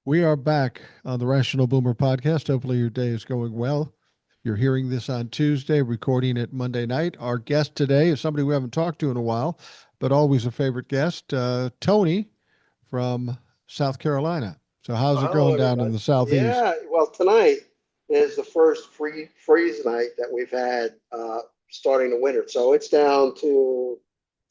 We are back on the Rational Boomer podcast. Hopefully, your day is going well. You're hearing this on Tuesday, recording it Monday night. Our guest today is somebody we haven't talked to in a while, but always a favorite guest, Tony from South Carolina. So, how's it Hello, going down in everybody. the Southeast? Yeah, well, tonight is the first free freeze night that we've had starting the winter. So it's down to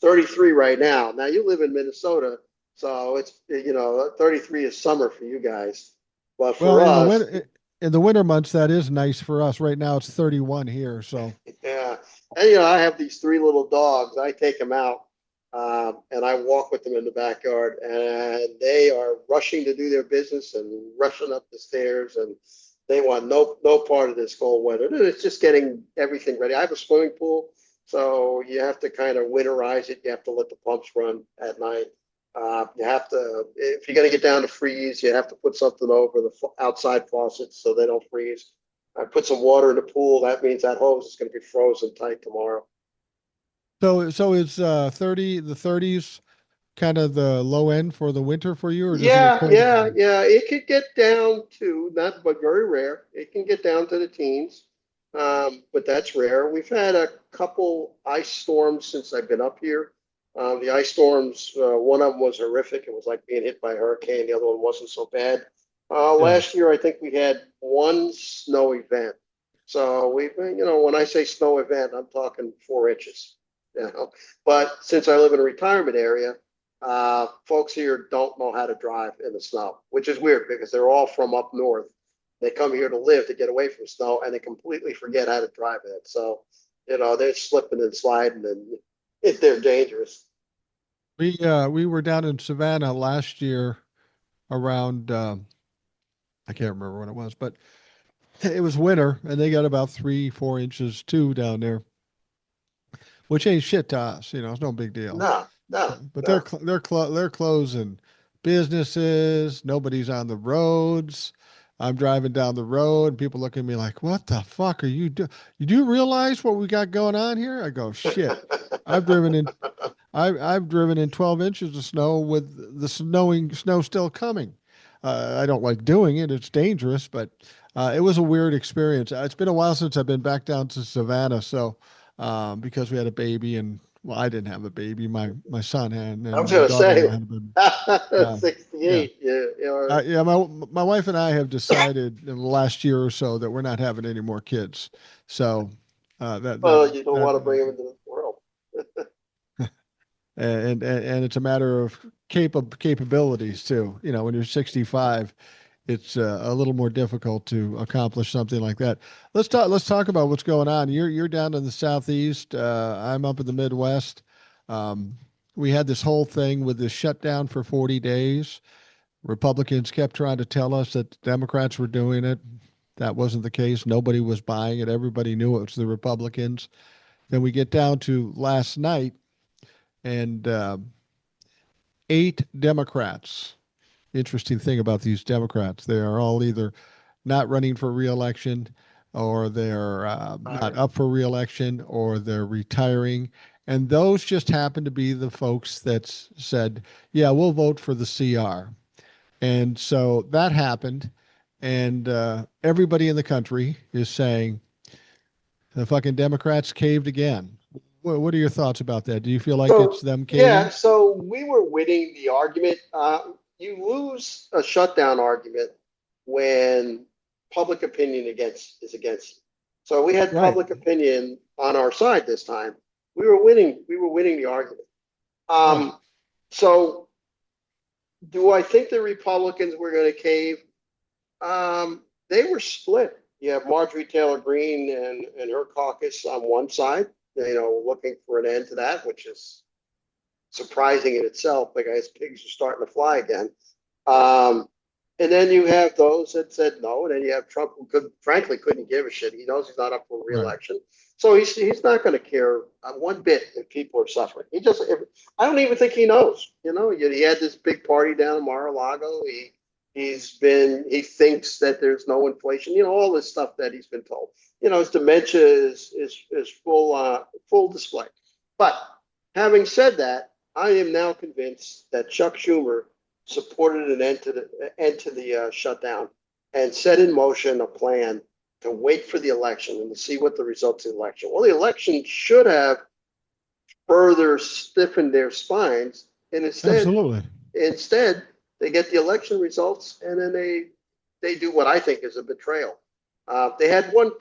33 right now. Now you live in Minnesota, so it's 33 is summer for you guys, but Well, for us, in the winter months, that is nice for us. Right now, it's 31 here. So, yeah. And I have these three little dogs. I take them out and I walk with them in the backyard, and they are rushing to do their business and rushing up the stairs, and they want no part of this cold weather. It's just getting everything ready. I have a swimming pool, so you have to kind of winterize it. You have to let the pumps run at night. You have to, if you're going to get down to freeze, you have to put something over the outside faucets so they don't freeze. I put some water in the pool. That means that hose is going to be frozen tight tomorrow. so is 30 the 30s kind of the low end for the winter for you, or does it get Yeah, colder? yeah, yeah. It could get down to not, but very rare. It can get down to the teens, but that's rare. We've had a couple ice storms since I've been up here. The ice storms, one of them was horrific. It was like being hit by a hurricane. The other one wasn't so bad. Yeah. Last year, I think we had one snow event. So when I say snow event, I'm talking 4 inches. But since I live in a retirement area, folks here don't know how to drive in the snow, which is weird because they're all from up north. They come here to live to get away from snow, and they completely forget how to drive it. So, they're slipping and sliding, and they're dangerous. We were down in Savannah last year around I can't remember when it was, but it was winter and they got about 3, 4 inches too down there, which ain't shit to us. It's no big deal. No, no, But no. they're closing businesses. Nobody's on the roads. I'm driving down the road and people look at me like, "What the fuck are you do? You do realize what we got going on here?" I go, "Shit." I've driven in I've driven in 12 inches of snow with the snow still coming. I don't like doing it. It's dangerous, but it was a weird experience. It's been a while since I've been back down to Savannah, so because we had a baby and well, I didn't have a baby. My son had, I was and my going to daughter-in-law say had a baby. Yeah, yeah, 68. Yeah, yeah. My wife and I have decided in the last year or so that we're not having any more kids. So that that well, you don't that want to bring them into the world. and it's a matter of capabilities too. When you're 65, it's a little more difficult to accomplish something like that. Let's talk about what's going on. You're down in the southeast. I'm up in the Midwest. Um, we had this whole thing with this shutdown for 40 days. Republicans kept trying to tell us that Democrats were doing it. That wasn't the case. Nobody was buying it. Everybody knew it was the Republicans. Then we get down to last night, and 8 Democrats. Interesting thing about these Democrats, they are all either not running for reelection, or they're not Iron. up for reelection, or they're retiring. And those just happen to be the folks that said, yeah, we'll vote for the CR. And so that happened. And everybody in the country is saying the fucking Democrats caved again. What are your thoughts about that? Do you feel like it's So them yeah, caving? so we were winning the argument. You lose a shutdown argument when public opinion against is against you. So we had Right. public opinion on our side this time. We were winning. We were winning the argument. Right. Um, so do I think the Republicans were going to cave? They were split. You have Marjorie Taylor Greene and her caucus on one side, looking for an end to that, which is surprising in itself because pigs are starting to fly again. Um, and then you have those that said no, and then you have Trump who frankly couldn't give a shit. He knows he's not up for Right. reelection, so he's not going to care one bit if people are suffering. He just I don't even think he knows. He had this big party down in Mar-a-Lago. He thinks that there's no inflation. All this stuff that he's been told. His dementia is full display. But having said that, I am now convinced that Chuck Schumer supported an end to the shutdown and set in motion a plan to wait for the election and to see what the results of the election. Well, the election should have further stiffened their spines, and Absolutely. instead they get the election results, and then they do what I think is a betrayal. They had one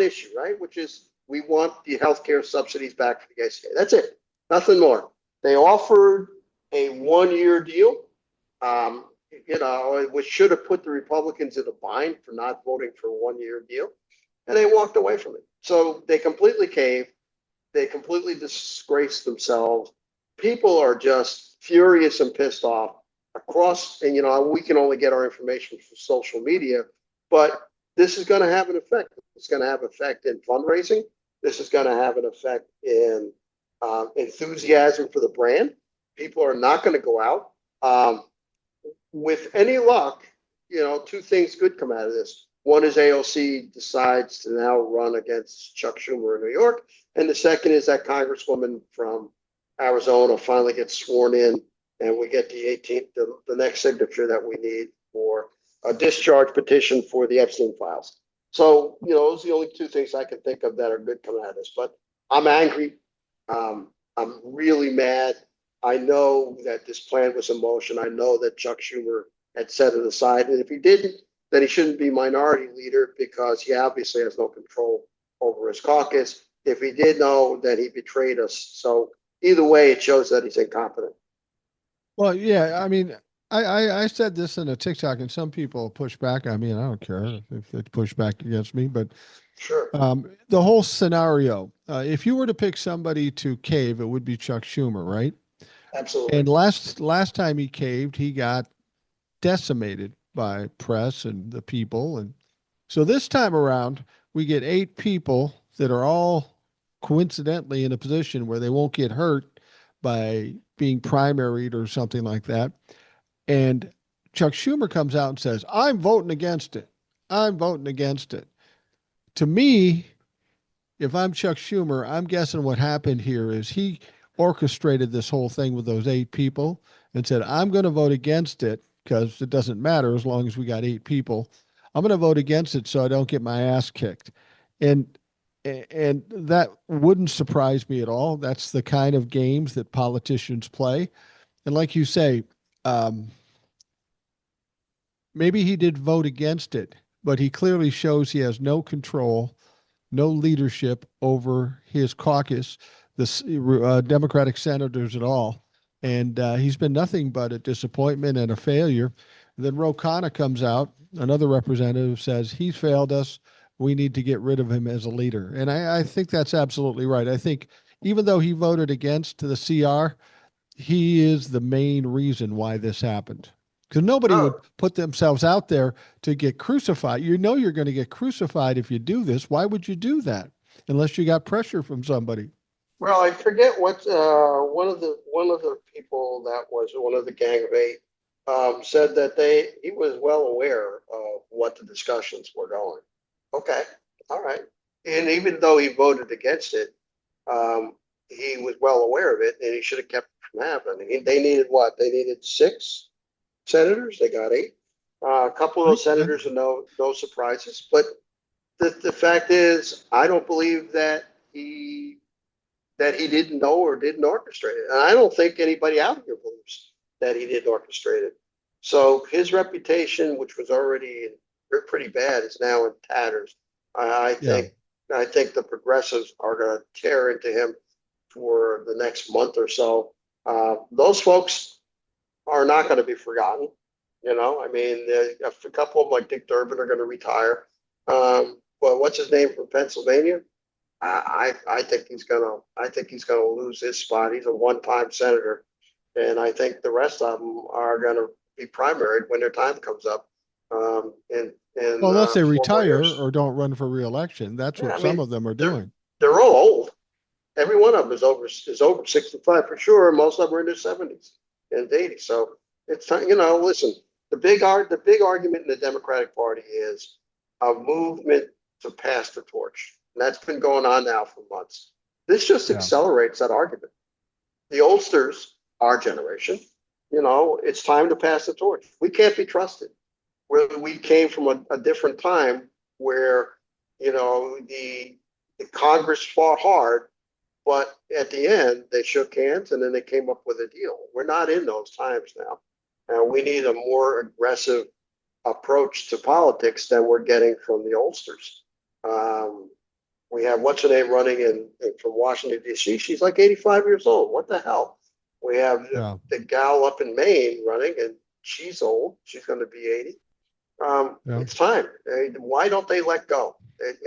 issue, right, which is we want the healthcare subsidies back for the ACA. That's it, nothing more. They offered a 1 year deal, um, which should have put the Republicans in a bind for not voting for a 1 year deal, and they walked away from it. So they completely caved. They completely disgraced themselves. People are just furious and pissed off across, and we can only get our information from social media, but this is going to have an effect. It's going to have effect in fundraising. This is going to have an effect in enthusiasm for the brand. People are not going to go out. With any luck, two things could come out of this. One is AOC decides to now run against Chuck Schumer in New York. And the second is that Congresswoman from Arizona finally gets sworn in, and we get the 18th, the next signature that we need for a discharge petition for the Epstein files. So, those are the only two things I can think of that are good coming out of this. But I'm angry. I'm really mad. I know that this plan was in motion. I know that Chuck Schumer had set it aside. And if he didn't, then he shouldn't be minority leader because he obviously has no control over his caucus. If he did know, then he betrayed us. So either way, it shows that he's incompetent. Well, yeah, I mean, I said this in a TikTok, and some people push back on me, and I don't care if they push back against me. But Sure. the whole scenario, if you were to pick somebody to cave, it would be Chuck Schumer, right? Absolutely. And last time he caved, he got decimated by press and the people. And so this time around, we get 8 people that are all coincidentally in a position where they won't get hurt by being primaried or something like that. And Chuck Schumer comes out and says, I'm voting against it. I'm voting against it. To me, if I'm Chuck Schumer, I'm guessing what happened here is he orchestrated this whole thing with those 8 people and said, I'm going to vote against it because it doesn't matter as long as we got 8 people. I'm going to vote against it so I don't get my ass kicked. And and that wouldn't surprise me at all. That's the kind of games that politicians play. And like you say, um, maybe he did vote against it, but he clearly shows he has no control, no leadership over his caucus, the Democratic senators at all. And he's been nothing but a disappointment and a failure. Then Ro Khanna comes out, another representative says, he's failed us. We need to get rid of him as a leader. And I think that's absolutely right. I think even though he voted against the CR, he is the main reason why this happened. Because nobody would Oh, put themselves out there to get crucified. You know you're going to get crucified if you do this. Why would you do that unless you got pressure from somebody? well, I forget what one of the people that was one of the Gang of Eight said that he was well aware of what the discussions were going. Okay, all right. And even though he voted against it, um, he was well aware of it, and he should have kept it from happening. They needed what? They needed 6 senators. They got 8. A couple of those Yeah. senators are no surprises, but the fact is, I don't believe that he didn't know or didn't orchestrate it. And I don't think anybody out here believes that he didn't orchestrate it. So his reputation, which was already pretty bad, is now in tatters. I, I Yeah. think I think the progressives are going to tear into him for the next month or so. Those folks are not going to be forgotten. I mean, a couple of them like Dick Durbin are going to retire. But what's his name from Pennsylvania? I think he's gonna lose his spot. He's a one-time senator, and I think the rest of them are gonna be primaried when their time comes up. In Well, unless they 4 more retire years. or don't run for reelection, that's Yeah, what I some mean of them are they're doing. they're all old. Every one of them is over 65 for sure. Most of them are in their 70s and 80s. So it's time. Listen, the big argument in the Democratic Party is a movement to pass the torch. And that's been going on now for months. This just Yeah. accelerates that argument. The oldsters, our generation, it's time to pass the torch. We can't be trusted. We came from a different time where, the Congress fought hard, but at the end they shook hands and then they came up with a deal. We're not in those times now. And we need a more aggressive approach to politics than we're getting from the oldsters. Um, we have what's her name running from Washington D.C. She's like 85 years old. What the hell? We have Yeah. the gal up in Maine running, and she's old. She's going to be 80. Yeah. It's time. Why don't they let go?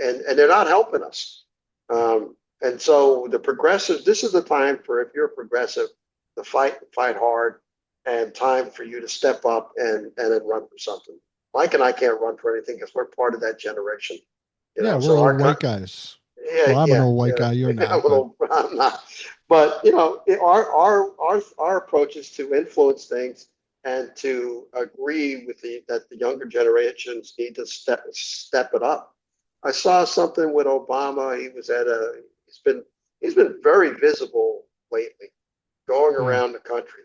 And they're not helping us. And so the progressives, this is the time for, if you're a progressive, to fight hard, and time for you to step up and then run for something. Mike and I can't run for anything because we're part of that generation. Yeah, we're So old white guys. Well, I'm an old white guy. You're not, but I'm not. But our approach is to influence things and to agree with that the younger generations need to step it up. I saw something with Obama. He's been very visible lately, going yeah, around the country,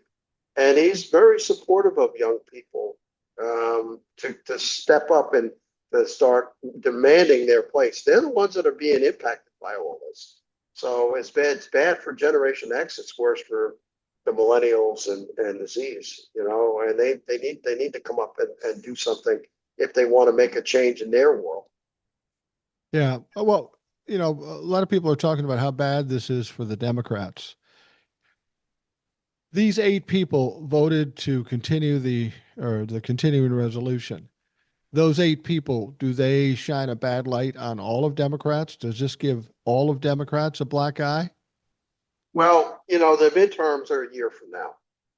and he's very supportive of young people, to step up and to start demanding their place. They're the ones that are being impacted by all this. So it's bad. It's bad for Generation X. It's worse for the millennials and the Z's. And they need to come up and do something if they want to make a change in their world. yeah. Well, a lot of people are talking about how bad this is for the Democrats. These 8 people voted to continue the continuing resolution. Those 8 people, do they shine a bad light on all of Democrats? Does this give all of Democrats a black eye? Well, the midterms are a year from now.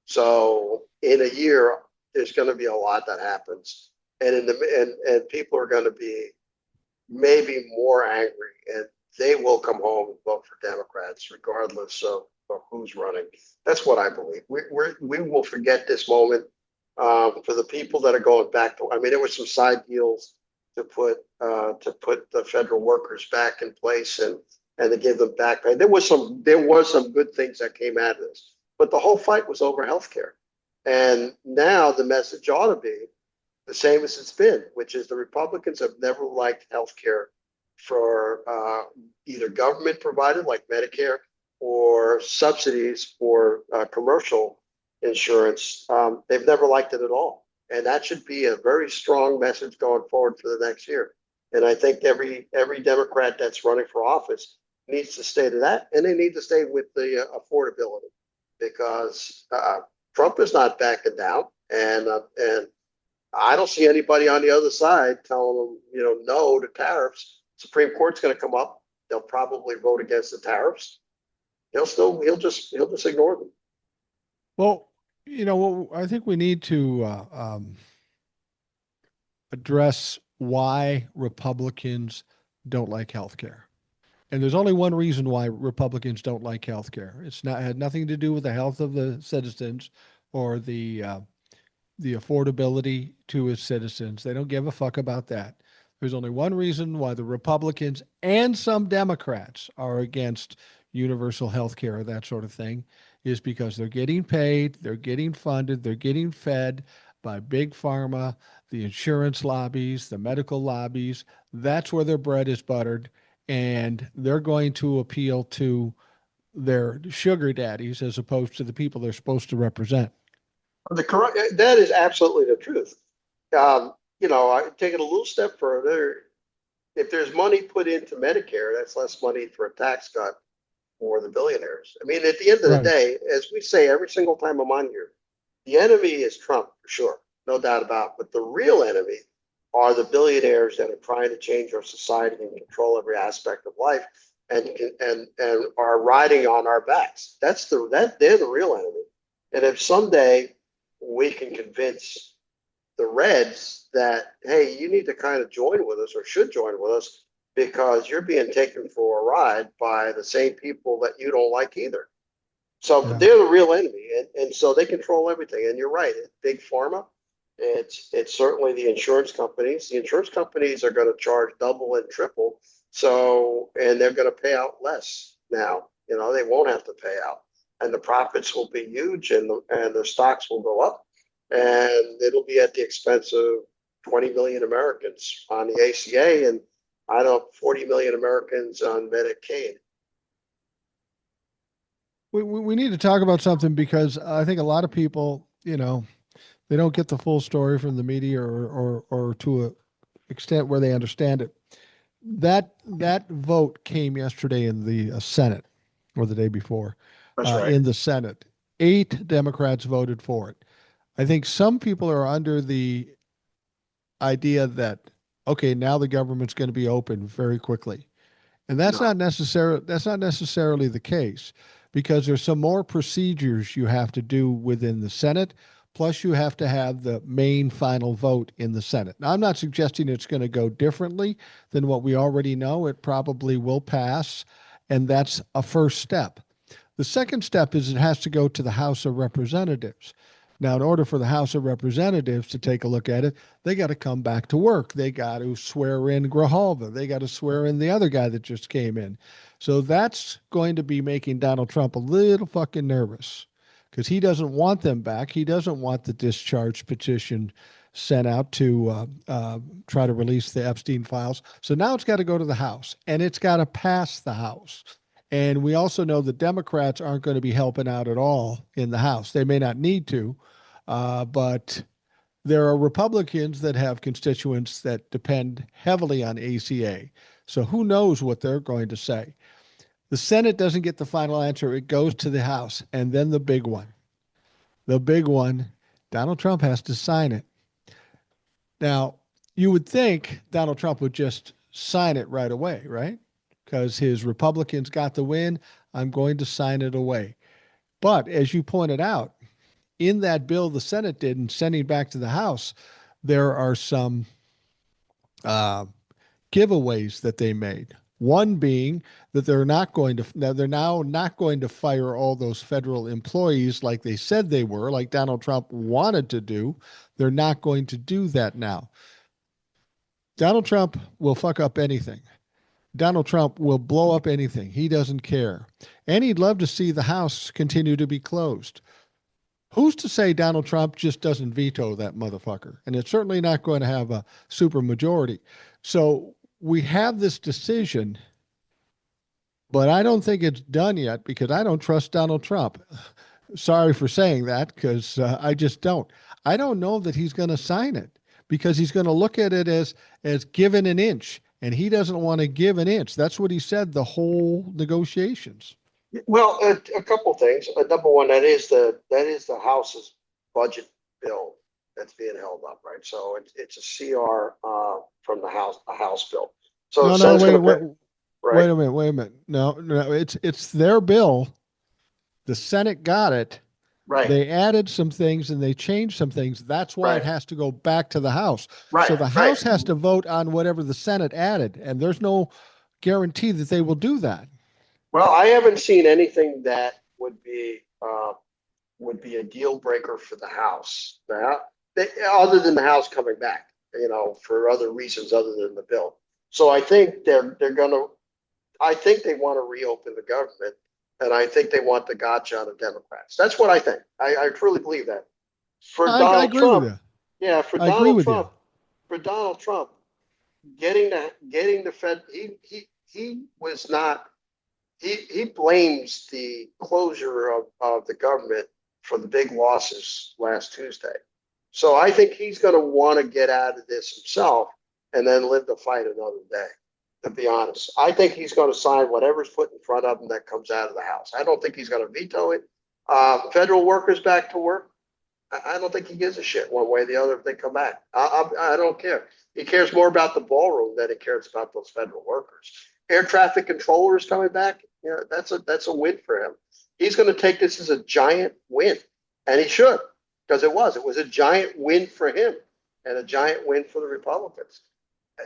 So in a year, there's going to be a lot that happens. And people are going to be maybe more angry, and they will come home and vote for Democrats regardless of who's running. That's what I believe. We will forget this moment, for the people that are going back to. I mean, there were some side deals to put the federal workers back in place, and to give them back pay. There was some good things that came out of this, but the whole fight was over health care. And now the message ought to be the same as it's been, which is the Republicans have never liked health care for, either government provided like Medicare or subsidies for, commercial insurance. They've never liked it at all. And that should be a very strong message going forward for the next year. And I think every Democrat that's running for office needs to stay to that, and they need to stay with the, affordability, because, Trump is not backing down, and I don't see anybody on the other side telling them, no to tariffs. Supreme Court's going to come up. They'll probably vote against the tariffs. He'll just ignore them. Well, I think we need to address why Republicans don't like healthcare. And there's only one reason why Republicans don't like healthcare. It's not had nothing to do with the health of the citizens or the affordability to its citizens. They don't give a fuck about that. There's only one reason why the Republicans and some Democrats are against universal health care or that sort of thing, is because they're getting paid, they're getting funded, they're getting fed by big pharma, the insurance lobbies, the medical lobbies. That's where their bread is buttered. And they're going to appeal to their sugar daddies as opposed to the people they're supposed to represent. That is absolutely the truth. I take it a little step further. If there's money put into Medicare, that's less money for a tax cut for the billionaires. I mean, at the end of the Right. day, as we say every single time I'm on here, the enemy is Trump for sure, no doubt about it. But the real enemy are the billionaires that are trying to change our society and control every aspect of life, and are riding on our backs. They're the real enemy. And if someday we can convince the Reds that, hey, you need to kind of join with us, or should join with us, because you're being taken for a ride by the same people that you don't like either. So Yeah. they're the real enemy, and so they control everything. And you're right, it's big pharma. It's certainly the insurance companies. The insurance companies are going to charge double and triple. So, and they're going to pay out less now. They won't have to pay out. and the profits will be huge, and the stocks will go up, and it'll be at the expense of 20 million Americans on the ACA, and I don't know, 40 million Americans on Medicaid. We need to talk about something because I think a lot of people, you know, they don't get the full story from the media or to a extent where they understand it. That vote came yesterday in the Senate or the day before That's right. in the Senate. 8 Democrats voted for it. I think some people are under the idea that okay, now the government's going to be open very quickly. And No. that's not necessarily the case because there's some more procedures you have to do within the Senate. Plus, you have to have the main final vote in the Senate. Now, I'm not suggesting it's going to go differently than what we already know. It probably will pass, and that's a first step. The second step is it has to go to the House of Representatives. Now, in order for the House of Representatives to take a look at it, they got to come back to work. They got to swear in Grijalva. They got to swear in the other guy that just came in. So that's going to be making Donald Trump a little fucking nervous because he doesn't want them back. He doesn't want the discharge petition sent out to try to release the Epstein files. So now it's got to go to the House, and it's got to pass the House. And we also know the Democrats aren't going to be helping out at all in the House. They may not need to, but there are Republicans that have constituents that depend heavily on ACA. So who knows what they're going to say. The Senate doesn't get the final answer. It goes to the House. And then the big one, Donald Trump has to sign it. Now, you would think Donald Trump would just sign it right away, right? Because his Republicans got the win. I'm going to sign it away. But as you pointed out, in that bill the Senate did and sending back to the House, there are some giveaways that they made. One being that they're now not going to fire all those federal employees like they said they were, like Donald Trump wanted to do. They're not going to do that now. Donald Trump will fuck up anything. Donald Trump will blow up anything. He doesn't care. And he'd love to see the House continue to be closed. Who's to say Donald Trump just doesn't veto that motherfucker? And it's certainly not going to have a super majority. So we have this decision, but I don't think it's done yet because I don't trust Donald Trump. Sorry for saying that because I just don't. I don't know that he's going to sign it because he's going to look at it as given an inch. And he doesn't want to give an inch. That's what he said the whole negotiations. Well, a couple things. Number one, that is the House's budget bill that's being held up, right? So it's a CR from the House, a House bill. So wait a minute. No, it's their bill. The Senate got it. Right. They added some things and they changed some things. That's why it has to go back to the House. Right. So the House has to vote on whatever the Senate added, and there's no guarantee that they will do that. Well, I haven't seen anything that would be a deal breaker for the House. Other than the House coming back, for other reasons other than the bill. So I think I think they want to reopen the government. And I think they want the gotcha on the Democrats. That's what I think. I truly believe that. I agree with you. Yeah, for Donald Trump, getting the Fed, he was not. He blames the closure of the government for the big losses last Tuesday. So I think he's going to want to get out of this himself and then live to fight another day. To be honest, I think he's going to sign whatever's put in front of him that comes out of the House. I don't think he's going to veto it. Federal workers back to work. I don't think he gives a shit one way or the other if they come back. I don't care. He cares more about the ballroom than he cares about those federal workers. Air traffic controllers coming back. That's a win for him. He's going to take this as a giant win, and he should, because it was a giant win for him and a giant win for the Republicans.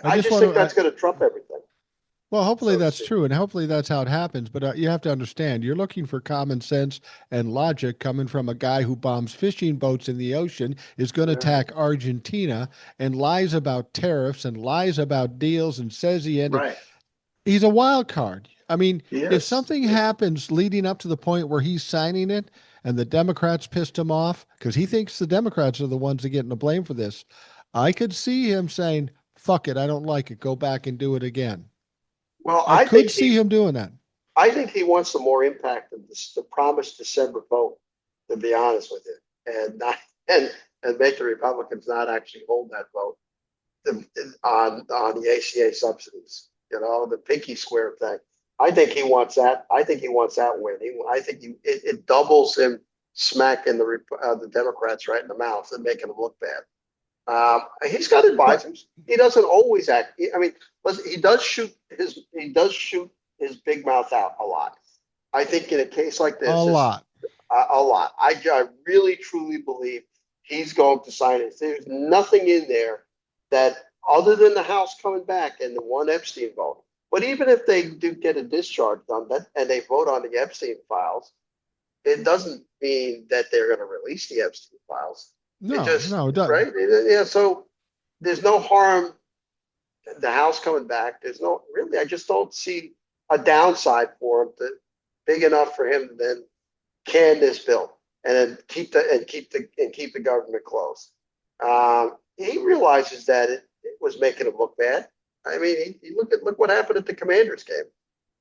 I just think that's going to trump everything. Well, hopefully that's true, and hopefully that's how it happens. But you have to understand, you're looking for common sense and logic coming from a guy who bombs fishing boats in the ocean, is going to attack Argentina, and lies about tariffs and lies about deals and says he ended. Right. He's a wild card. I mean, if Yes. something happens leading up to the point where he's signing it and the Democrats pissed him off because he thinks the Democrats are the ones that getting the blame for this, I could see him saying, fuck it, I don't like it. Go back and do it again. Well, I could see him doing that. I think he wants the more impact of the promised December vote, to be honest with you, and not and make the Republicans not actually hold that vote on the ACA subsidies. You know, the pinky square thing. I think he wants that. I think he wants that win. I think it doubles him smacking the Democrats right in the mouth and making them look bad. He's got But advisors. He doesn't always act. I mean, listen, he does shoot his big mouth out a lot. I think in a case like a this, lot. a lot. I really truly believe he's going to sign it. There's nothing in there that other than the House coming back and the one Epstein vote. But even if they do get a discharge done that and they vote on the Epstein files, it doesn't mean that they're going to release the Epstein files. It No, just no, it doesn't. right. Yeah. So there's no harm. The House coming back. There's no really. I just don't see a downside for him that big enough for him to then can this bill and then keep the government closed. He realizes that it was making him look bad. I mean, he look what happened at the Commanders game.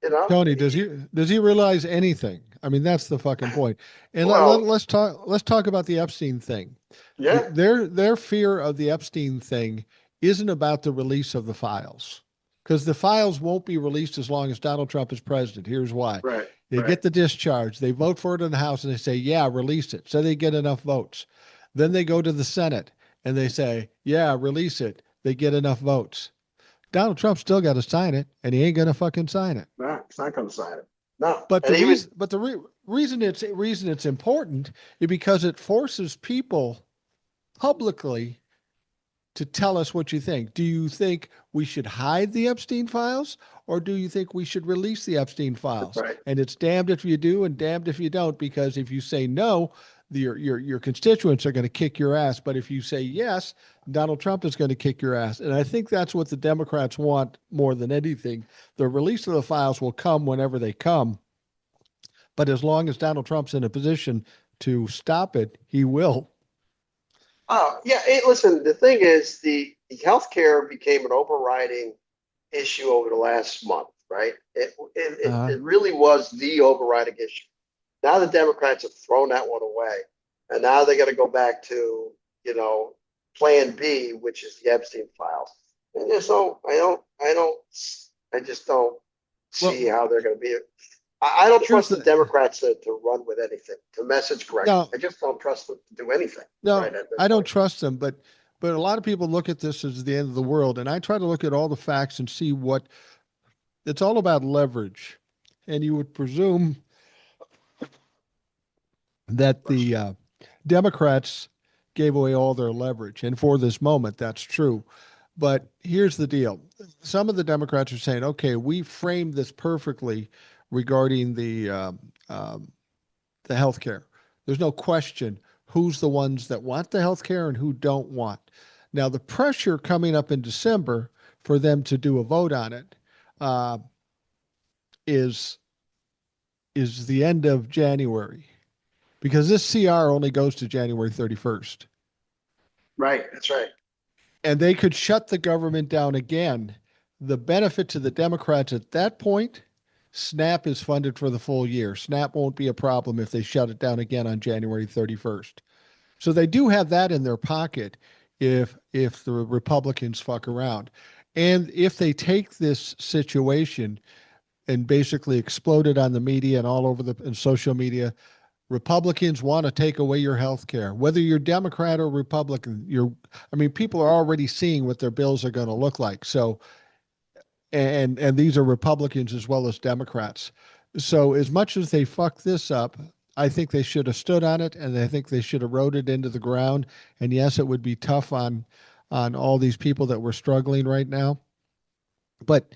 You know, Tony, does he realize anything? I mean, that's the fucking point. And well, let's talk about the Epstein thing. yeah, Their fear of the Epstein thing isn't about the release of the files, because the files won't be released as long as Donald Trump is president. Here's why. right, They right. get the discharge, they vote for it in the House, and they say, yeah, release it. So they get enough votes. Then they go to the Senate and they say, yeah, release it. They get enough votes. Donald Trump still got to sign it, and he ain't gonna fucking sign it. No, it's not going to sign it. No, But and the he was reason, but the reason it's important is because it forces people publicly to tell us what you think. Do you think we should hide the Epstein files, or do you think we should release the Epstein files? right. And it's damned if you do and damned if you don't, because if you say no, your constituents are going to kick your ass. But if you say yes, Donald Trump is going to kick your ass. And I think that's what the Democrats want more than anything. The release of the files will come whenever they come. But as long as Donald Trump's in a position to stop it, he will. Oh, yeah. Listen, the thing is, the healthcare became an overriding issue over the last month, right? Uh, It really was the overriding issue. Now the Democrats have thrown that one away, and now they got to go back to you know Plan B, which is the Epstein files. And so I just don't well, see how they're going to be. I don't here's trust the the Democrats to run with anything, to message correctly. no, I just don't trust them to do anything right no, at this I don't point. trust them, but a lot of people look at this as the end of the world, and I try to look at all the facts and see what it's all about leverage. And you would presume that the Democrats gave away all their leverage, and for this moment, that's true. But here's the deal: some of the Democrats are saying, "Okay, we framed this perfectly regarding the health care. There's no question who's the ones that want the health care and who don't want." Now, the pressure coming up in December for them to do a vote on it uh, is is the end of January, because this CR only goes to January 31st. Right, that's right. And they could shut the government down again. The benefit to the Democrats at that point, SNAP is funded for the full year. SNAP won't be a problem if they shut it down again on January 31st. So they do have that in their pocket if the Republicans fuck around. And if they take this situation and basically explode it on the media and all over the in social media, Republicans want to take away your health care. Whether you're Democrat or Republican, I mean, people are already seeing what their bills are going to look like. So and these are Republicans as well as Democrats. So as much as they fuck this up, I think they should have stood on it, and I think they should have rode it into the ground. And yes, it would be tough on all these people that were struggling right now. But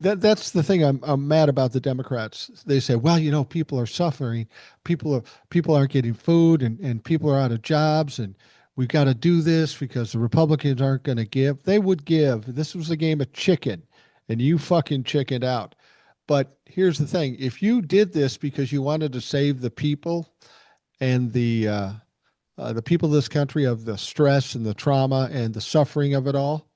that's the thing I'm mad about the Democrats. They say, well, people are suffering, people aren't getting food, and people are out of jobs, and we've got to do this because the Republicans aren't going to give. They would give. This was a game of chicken, and you fucking chickened out. But here's the thing: if you did this because you wanted to save the people and the people of this country of the stress and the trauma and the suffering of it all,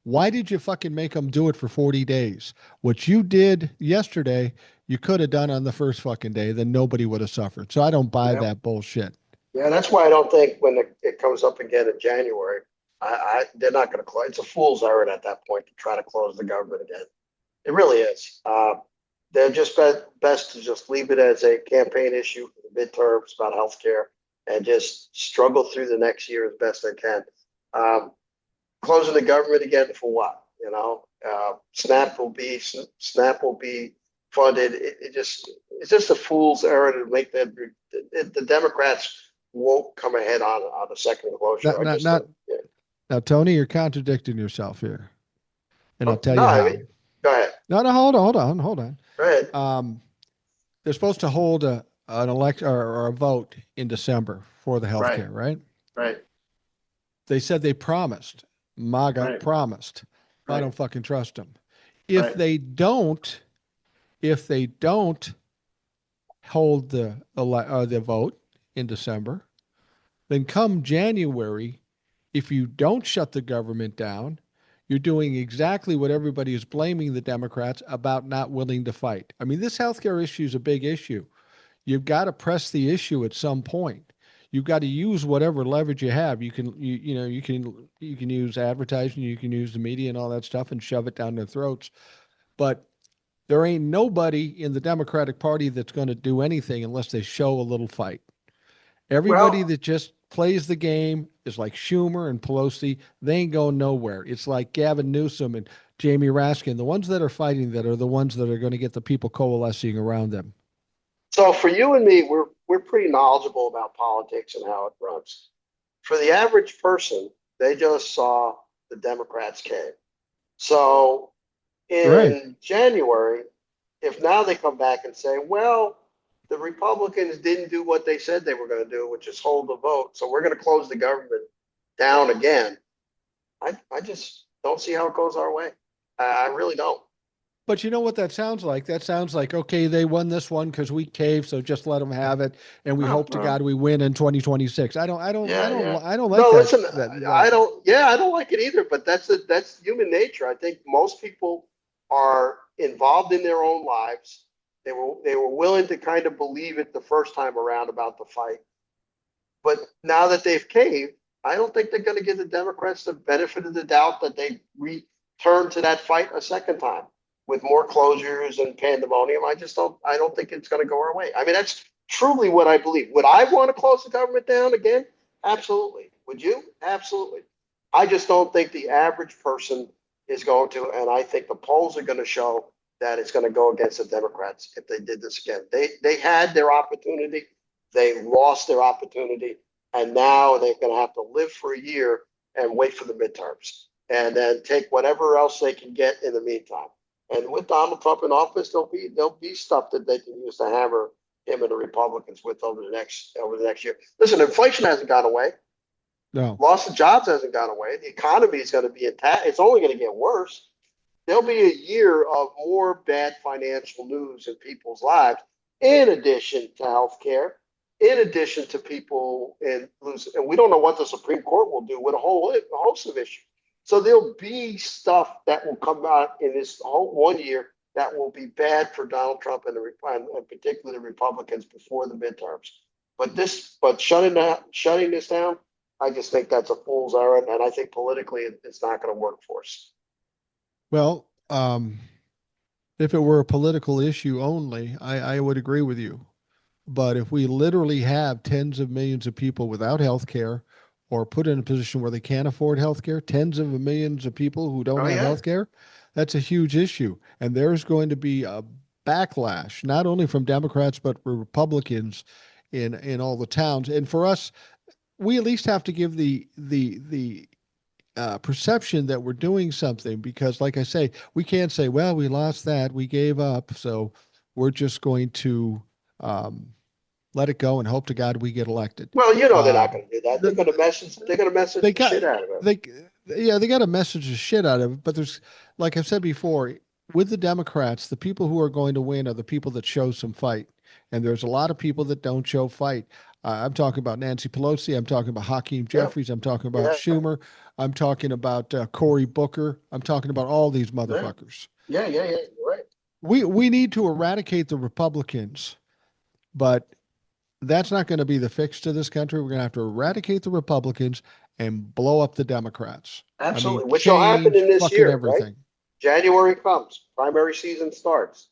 why did you fucking make them do it for 40 days? What you did yesterday, you could have done on the first fucking day, then nobody would have suffered. So I don't buy Yeah. that bullshit. Yeah, that's why I don't think when it comes up again in January, they're not going to close. It's a fool's errand at that point to try to close the government again. It really is. They're just best to just leave it as a campaign issue for the midterms about healthcare and just struggle through the next year as best they can. Um, Closing the government again for what? You know, SNAP will be funded. It's just a fool's errand to make that. The Democrats won't come ahead on a second closure. Not, I not, just not. don't. Yeah. Now, Tony, you're contradicting yourself here, and I'll Oh, tell no, you I how. mean, go ahead. No, no, hold on. Go ahead. They're supposed to hold an elect or a vote in December for the health Right. care, right? Right. They said they promised. MAGA Right. promised. I Right. don't fucking trust them. If Right. they don't, if they don't hold the vote in December, then come January, if you don't shut the government down, you're doing exactly what everybody is blaming the Democrats about not willing to fight. I mean, this healthcare issue is a big issue. You've got to press the issue at some point. You've got to use whatever leverage you have. You can use advertising, you can use the media and all that stuff and shove it down their throats. But there ain't nobody in the Democratic Party that's going to do anything unless they show a little fight. Everybody Well, that just plays the game is like Schumer and Pelosi. They ain't going nowhere. It's like Gavin Newsom and Jamie Raskin. The ones that are fighting that are the ones that are going to get the people coalescing around them. so for you and me, we're pretty knowledgeable about politics and how it runs. For the average person, they just saw the Democrats cave. So Right. in January, if now they come back and say, well, the Republicans didn't do what they said they were going to do, which is hold the vote, so we're going to close the government down again. I just don't see how it goes our way. I really don't. But you know what that sounds like? That sounds like, okay, they won this one because we caved, so just let them have it, and we Oh, hope to God we win in 2026. yeah, yeah. I don't like No, that. listen, That I don't. Yeah, I don't like it either. But that's human nature. I think most people are involved in their own lives. They were willing to kind of believe it the first time around about the fight, but now that they've caved, I don't think they're going to give the Democrats the benefit of the doubt that they return to that fight a second time with more closures and pandemonium. I just don't. I don't think it's going to go our way. I mean, that's truly what I believe. Would I want to close the government down again? Absolutely. Would you? Absolutely. I just don't think the average person is going to, and I think the polls are going to show that it's going to go against the Democrats if they did this again. They had their opportunity. They lost their opportunity, and now they're going to have to live for a year and wait for the midterms, and then take whatever else they can get in the meantime. And with Donald Trump in office, there'll be stuff that they can use to hammer him and the Republicans with over the next year. Listen, inflation hasn't gone away. no. Loss of jobs hasn't gone away. The economy is going to be intact. It's only going to get worse. There'll be a year of more bad financial news in people's lives, in addition to healthcare, in addition to people in losing. And we don't know what the Supreme Court will do with a host of issues. So there'll be stuff that will come out in this whole 1 year that will be bad for Donald Trump and particularly the Republicans before the midterms. But shutting this down, I just think that's a fool's errand, and I think politically it's not going to work for us. Well, if it were a political issue only, I would agree with you. But if we literally have tens of millions of people without health care or put in a position where they can't afford health care, tens of millions of people who don't Oh have yeah. health care, that's a huge issue. And there's going to be a backlash, not only from Democrats, but Republicans in all the towns. And for us, we at least have to give the perception that we're doing something because, like I say, we can't say, well, we lost that, we gave up, so we're just going to um, let it go and hope to God we get elected. Well, they're not Um, going to do that. They're the, going to message. They're going to message they the got shit out of it. they yeah they got to message the shit out of it. But there's, like I've said before, with the Democrats, the people who are going to win are the people that show some fight. And there's a lot of people that don't show fight. I'm talking about Nancy Pelosi. I'm talking about Hakeem Yeah, Jeffries. I'm talking about yeah, Schumer. I'm talking about Cory Booker. I'm talking about all these yeah, motherfuckers. yeah. You're right. We need to eradicate the Republicans, but that's not going to be the fix to this country. We're going to have to eradicate the Republicans and blow up the Democrats. I mean, Absolutely. Which will happen change in this fucking year, right? everything. January comes, primary season starts.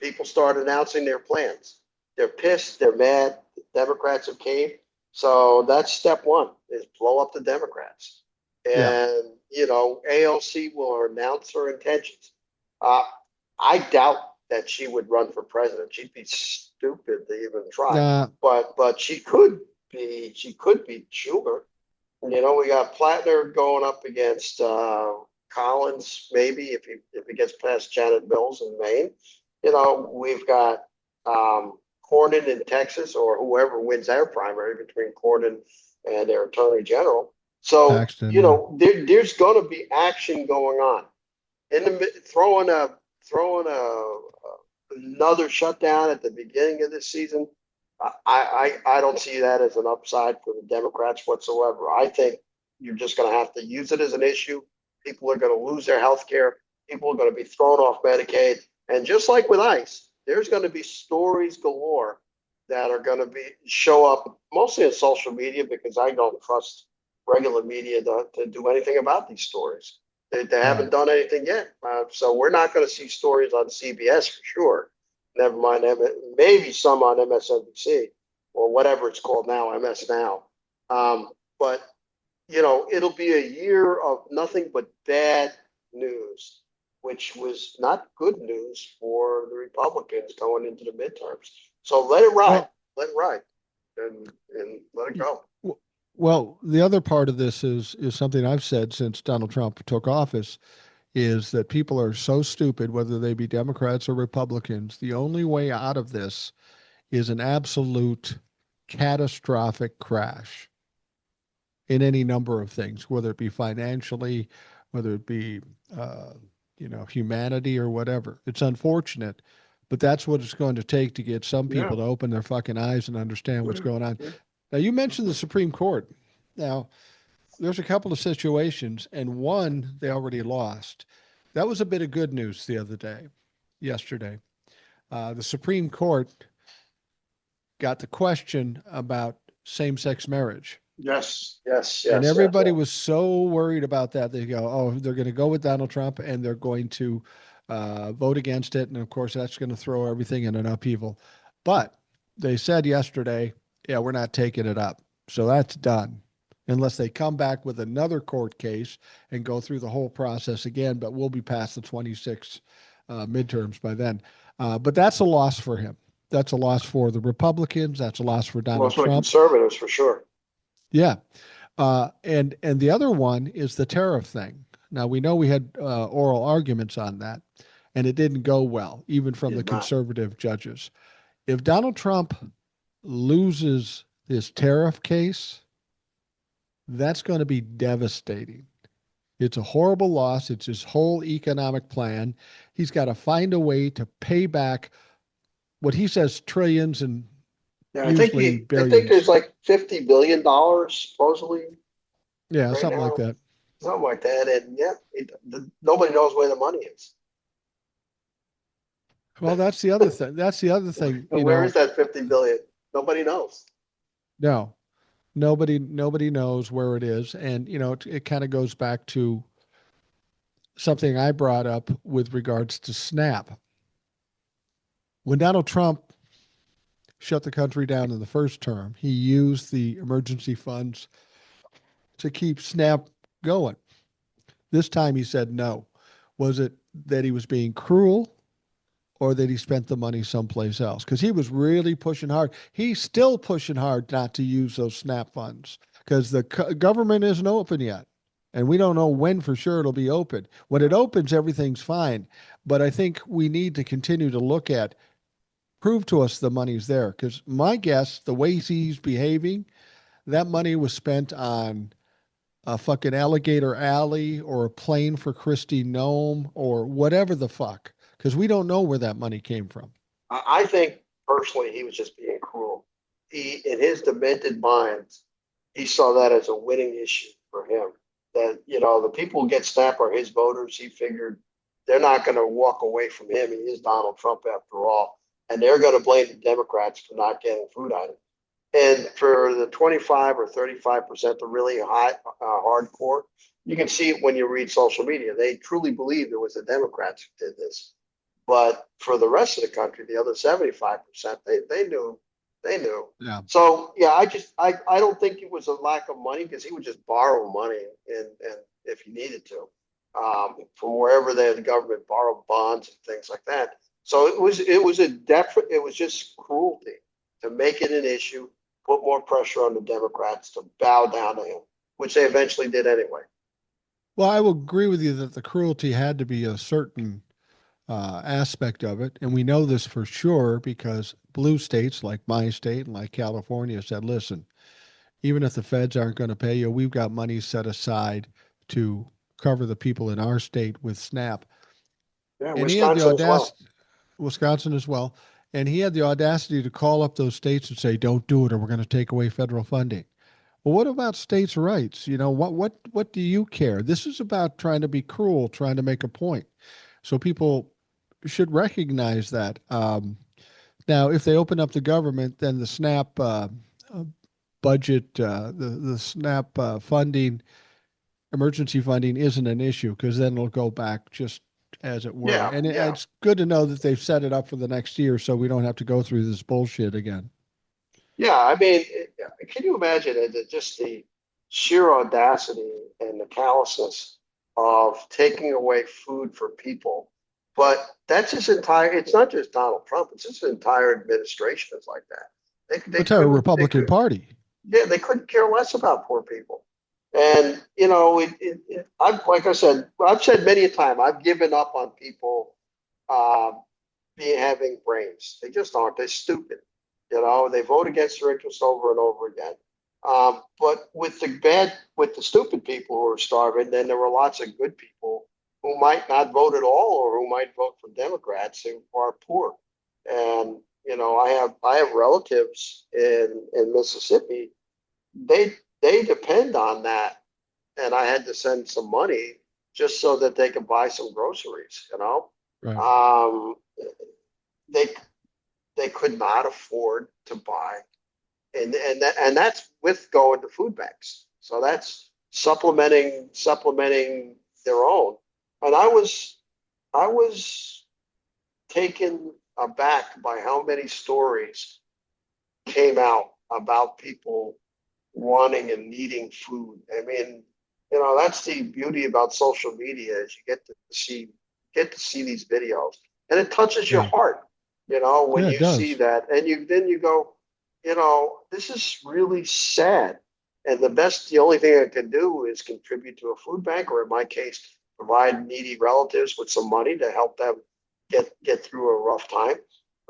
People start announcing their plans. They're pissed, they're mad. The Democrats have caved. So that's step one is blow up the Democrats. Yeah. And, ALC will announce her intentions. Uh, I doubt that she would run for president. She'd be stupid to even try. Uh, But she could be Schumer. We got Plattner going up against Collins, maybe if he gets past Janet Mills in Maine. We've got Cornyn in Texas, or whoever wins their primary between Cornyn and their attorney general. So, Paxton, yeah. there's going to be action going on. Throwing another shutdown at the beginning of this season. I don't see that as an upside for the Democrats whatsoever. I think you're just going to have to use it as an issue. People are going to lose their health care. People are going to be thrown off Medicaid. And just like with ICE, there's going to be stories galore that are going to show up mostly on social media because I don't trust regular media to do anything about these stories. They Yeah. haven't done anything yet. So we're not going to see stories on CBS for sure. Never mind, maybe some on MSNBC or whatever it's called now, MS Now. But it'll be a year of nothing but bad news, which was not good news for the Republicans going into the midterms. So Well, let it ride, and let it go. well, the other part of this is something I've said since Donald Trump took office is that people are so stupid, whether they be Democrats or Republicans. The only way out of this is an absolute catastrophic crash in any number of things, whether it be financially, whether it be, uh, humanity or whatever. It's unfortunate, but that's what it's going to take to get some Yeah. people to open their fucking eyes and understand what's Yeah. going on. Yeah. Now, you mentioned the Supreme Court. Now, there's a couple of situations, and one they already lost. That was a bit of good news yesterday. The Supreme Court got the question about same sex marriage. Yes. Yes. And Yes. Yes. everybody was so worried about that. They go, oh, they're going to go with Donald Trump and they're going to vote against it. And of course, that's going to throw everything in an upheaval. But they said yesterday, yeah, we're not taking it up. So that's done unless they come back with another court case and go through the whole process again. But we'll be past the 26 midterms by then. But that's a loss for him. That's a loss for the Republicans. That's a loss for Well, Donald it's for the Trump. conservatives for sure. Yeah. And the other one is the tariff thing. Now we know we had oral arguments on that, and it didn't go well, even from the Did not. conservative judges. If Donald Trump loses this tariff case, that's going to be devastating. It's a horrible loss. It's his whole economic plan. He's got to find a way to pay back what he says trillions and Yeah, usually I think there's billions. like $50 billion supposedly Yeah, right something like now, that. something like that. And yeah, nobody knows where the money is. Well, that's the other thing. That's the other thing, And where is that 50 billion? Nobody knows. No, nobody knows where it is, and it kind of goes back to something I brought up with regards to SNAP. When Donald Trump shut the country down in the first term, he used the emergency funds to keep SNAP going. This time he said no. Was it that he was being cruel or that he spent the money someplace else? Because he was really pushing hard. He's still pushing hard not to use those SNAP funds because the government isn't open yet. And we don't know when for sure it'll be open. When it opens, everything's fine. But I think we need to continue to look at, prove to us the money's there. Because my guess, the way he's behaving, that money was spent on a fucking alligator alley or a plane for Christy Nome or whatever the fuck. because we don't know where that money came from. I think personally he was just being cruel. He, in his demented mind, he saw that as a winning issue for him. That, you know, the people who get SNAP are his voters. He figured they're not going to walk away from him. He is Donald Trump after all, and they're going to blame the Democrats for not getting food items. And for the 25 or 35%, the really high hardcore, you can see it when you read social media. They truly believe it was the Democrats who did this. But for the rest of the country, the other 75%, they knew. They knew. Yeah. So yeah, I don't think it was a lack of money because he would just borrow money and if he needed to, from wherever the government borrowed bonds and things like that. So it was just cruelty to make it an issue, put more pressure on the Democrats to bow down to him, which they eventually did anyway. Well, I will agree with you that the cruelty had to be a certain aspect of it. And we know this for sure because blue states like my state and like California said, listen, even if the feds aren't going to pay you, we've got money set aside to cover the people in our state with SNAP. Yeah, And he had the Wisconsin as well. audacity, Wisconsin as well, and he had the audacity to call up those states and say, don't do it or we're going to take away federal funding. Well, what about states' rights? You know, what do you care? This is about trying to be cruel, trying to make a point. So people should recognize that. Now, if they open up the government, then the SNAP budget, the SNAP funding, emergency funding isn't an issue because then it'll go back just as it were. Yeah, And yeah. it's good to know that they've set it up for the next year so we don't have to go through this bullshit again. Yeah, I mean, can you imagine it, just the sheer audacity and the callousness of taking away food for people? But that's his entire, it's not just Donald Trump, it's his entire administration is like that. They Entire couldn't, they Republican could, Party. yeah, they couldn't care less about poor people. And, you know, I've, like I said, I've said many a time, I've given up on people um, being having brains. They just aren't. They're stupid. You know, they vote against their interests over and over again. But with the stupid people who are starving, then there were lots of good people who might not vote at all, or who might vote for Democrats who are poor. And you know, I have relatives in Mississippi. They depend on that, and I had to send some money just so that they could buy some groceries. You know, Right. um, they they could not afford to buy, and that's with going to food banks. So that's supplementing their own. And I was taken aback by how many stories came out about people wanting and needing food. I mean, you know, that's the beauty about social media is you get to see these videos, and it touches your Yeah. heart, you know, when Yeah, it you see does. that, and you go, you know, this is really sad. And the only thing I can do is contribute to a food bank, or in my case, provide needy relatives with some money to help them get through a rough time.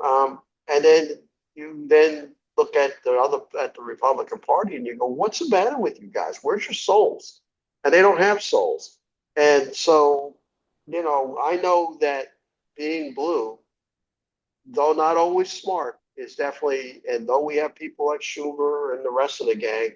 And then you then look at the Republican Party and you go, what's the matter with you guys? Where's your souls? And they don't have souls. And so, you know, I know that being blue, though not always smart, is definitely, and though we have people like Schumer and the rest of the gang,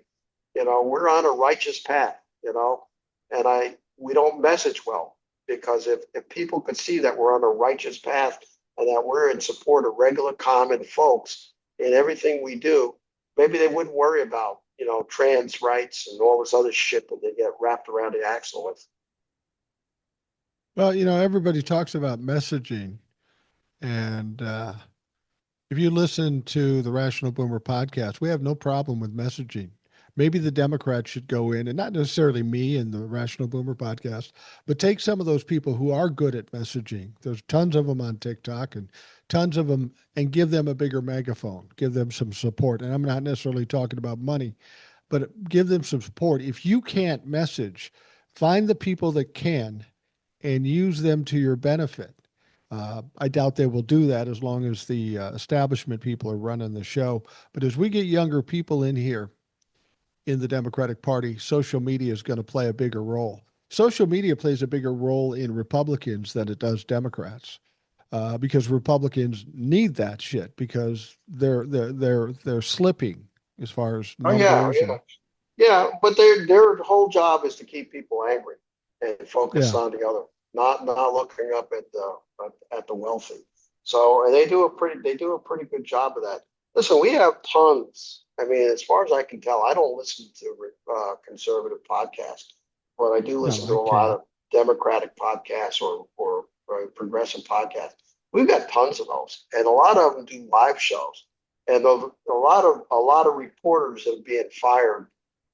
you know, we're on a righteous path, you know, and we don't message well because if people could see that we're on a righteous path and that we're in support of regular common folks in everything we do, maybe they wouldn't worry about, you know, trans rights and all this other shit that they get wrapped around the axle with. Well, you know, everybody talks about messaging. And if you listen to the Rational Boomer podcast, we have no problem with messaging. Maybe the Democrats should go in, and not necessarily me and the Rational Boomer podcast, but take some of those people who are good at messaging. There's tons of them on TikTok and tons of them, and give them a bigger megaphone, give them some support. And I'm not necessarily talking about money, but give them some support. If you can't message, find the people that can and use them to your benefit. I doubt they will do that as long as the establishment people are running the show. But as we get younger people in here in the Democratic Party, social media is going to play a bigger role. Social media plays a bigger role in Republicans than it does Democrats. because Republicans need that shit because they're slipping as far as Oh yeah, numbers yeah, and yeah. But their whole job is to keep people angry and focus yeah, on the other, not looking up at the wealthy. So and they do a pretty good job of that. Listen, we have tons. I mean, as far as I can tell, I don't listen to conservative podcasts, but I do no, listen to I a lot can't. of Democratic podcasts or progressive podcasts. We've got tons of those, and a lot of them do live shows. And a lot of reporters that are being fired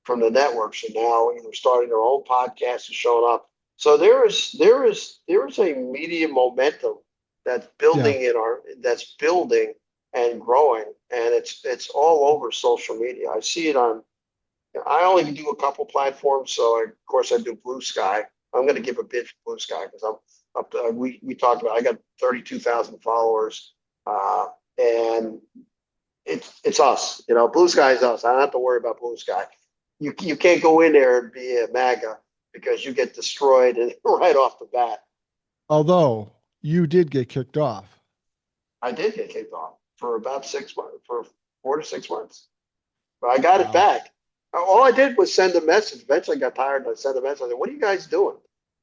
from the networks are now either starting their own podcasts and showing up. So there is a media momentum Yeah. that's building and growing, and it's all over social media. I see it on. I only do a couple platforms, so of course I do Blue Sky. I'm going to give a bid for Blue Sky because I'm up to, we talked about. I got 32,000 followers, and it's us. Blue Sky is us. I don't have to worry about Blue Sky. You can't go in there and be a MAGA because you get destroyed and right off the bat. Although you did get kicked off. I did get kicked off for about 6 months, for 4 to 6 months, but I got it Wow. back. All I did was send a message. Eventually, I got tired and I sent a message. I said, "What are you guys doing?"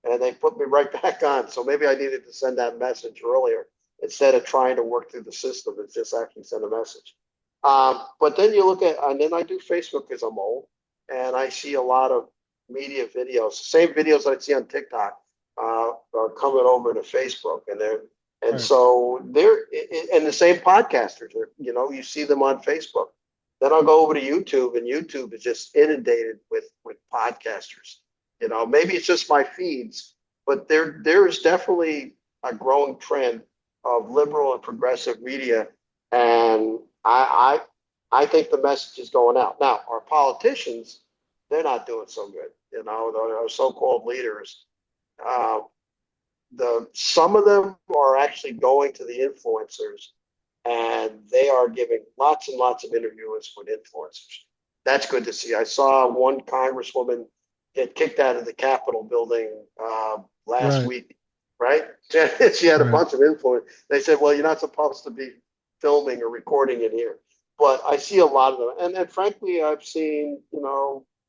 And they put me right back on. So maybe I needed to send that message earlier instead of trying to work through the system. It's just actually send a message. But then you look at, and then I do Facebook because I'm old, and I see a lot of media videos. Same videos I see on TikTok are coming over to Facebook, and Right. so and the same podcasters. You see them on Facebook. Then I'll go over to YouTube, and YouTube is just inundated with podcasters. Maybe it's just my feeds, but there is definitely a growing trend of liberal and progressive media, and I think the message is going out. Now, our politicians, they're not doing so good. Our so-called leaders, uh, some of them are actually going to the influencers, and they are giving lots and lots of interviews with influencers. That's good to see. I saw one congresswoman get kicked out of the Capitol building last Right. week, right? She had a Right. bunch of influence. They said, "Well, you're not supposed to be filming or recording in here." But I see a lot of them, and frankly, I've seen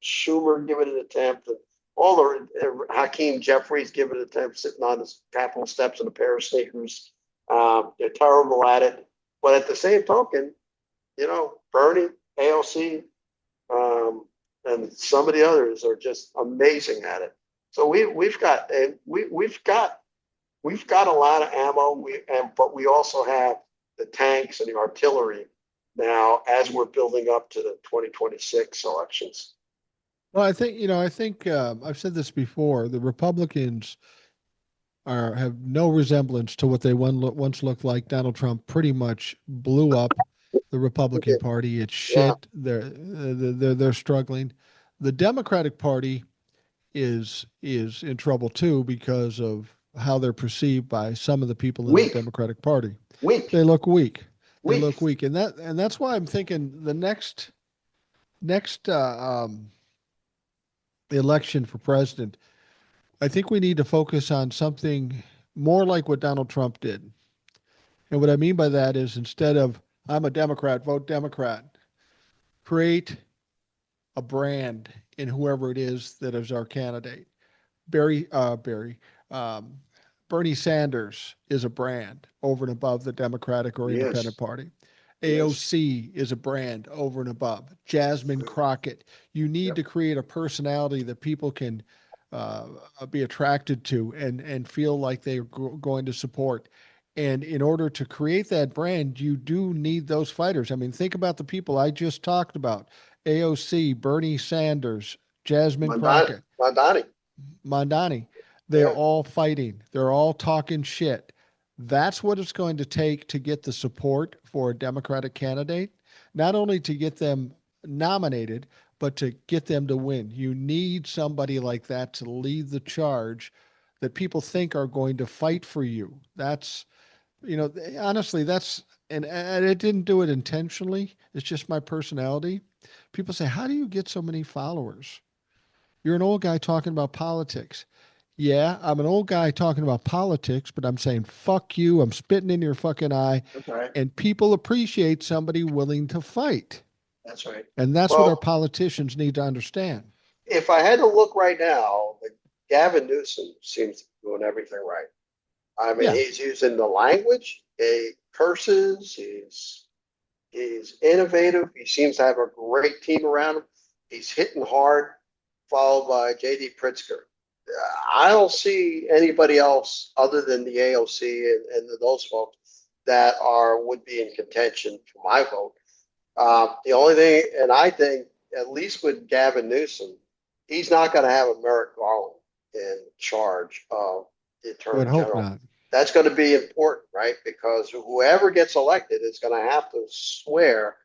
Schumer give it an attempt, and all the Hakeem Jeffries give it an attempt, sitting on the Capitol steps in a pair of sneakers. They're terrible at it, but at the same token, Bernie, AOC, and some of the others are just amazing at it. So we've got a lot of ammo. But we also have the tanks and the artillery now as we're building up to the 2026 elections. Well, I think I've said this before. The Republicans have no resemblance to what they once looked like. Donald Trump pretty much blew up the Republican Party. It's Yeah, shit. They're struggling. The Democratic Party is in trouble too because of how they're perceived by some of the people in the weak, Democratic Party. weak, They look weak. They look weak. weak, and that's why I'm thinking the next election for president. I think we need to focus on something more like what Donald Trump did. And what I mean by that is instead of I'm a Democrat, vote Democrat, create a brand in whoever it is that is our candidate. Barry, um, Bernie Sanders is a brand over and above the Democratic or Independent Yes, Party. yes. AOC is a brand over and above. Jasmine Crockett. You need to Yep. create a personality that people can uh, be attracted to and feel like they're going to support. And in order to create that brand, you do need those fighters. I mean, think about the people I just talked about: AOC, Bernie Sanders, Jasmine Mandani, Crockett. Mandani. Mondani. They're Yeah. all fighting. They're all talking shit. That's what it's going to take to get the support for a Democratic candidate, not only to get them nominated, but to get them to win. You need somebody like that to lead the charge that people think are going to fight for you. Honestly, and it didn't do it intentionally. It's just my personality. People say, "How do you get so many followers? You're an old guy talking about politics." Yeah, I'm an old guy talking about politics, but I'm saying fuck you. I'm spitting in your fucking eye. That's right. And people appreciate somebody willing to fight. That's right. And that's what our Well, politicians need to understand. if I had to look right now, Gavin Newsom seems to be doing everything right. I mean, Yeah. he's using the language, he curses, he's innovative. He seems to have a great team around him. He's hitting hard, followed by J.D. Pritzker. I don't see anybody else other than the AOC and those folks that are would be in contention for my vote. The only thing, and I think at least with Gavin Newsom, he's not going to have a Merrick Garland in charge of the Would Attorney hope General. not. That's going to be important, right? Because whoever gets elected is going to have to swear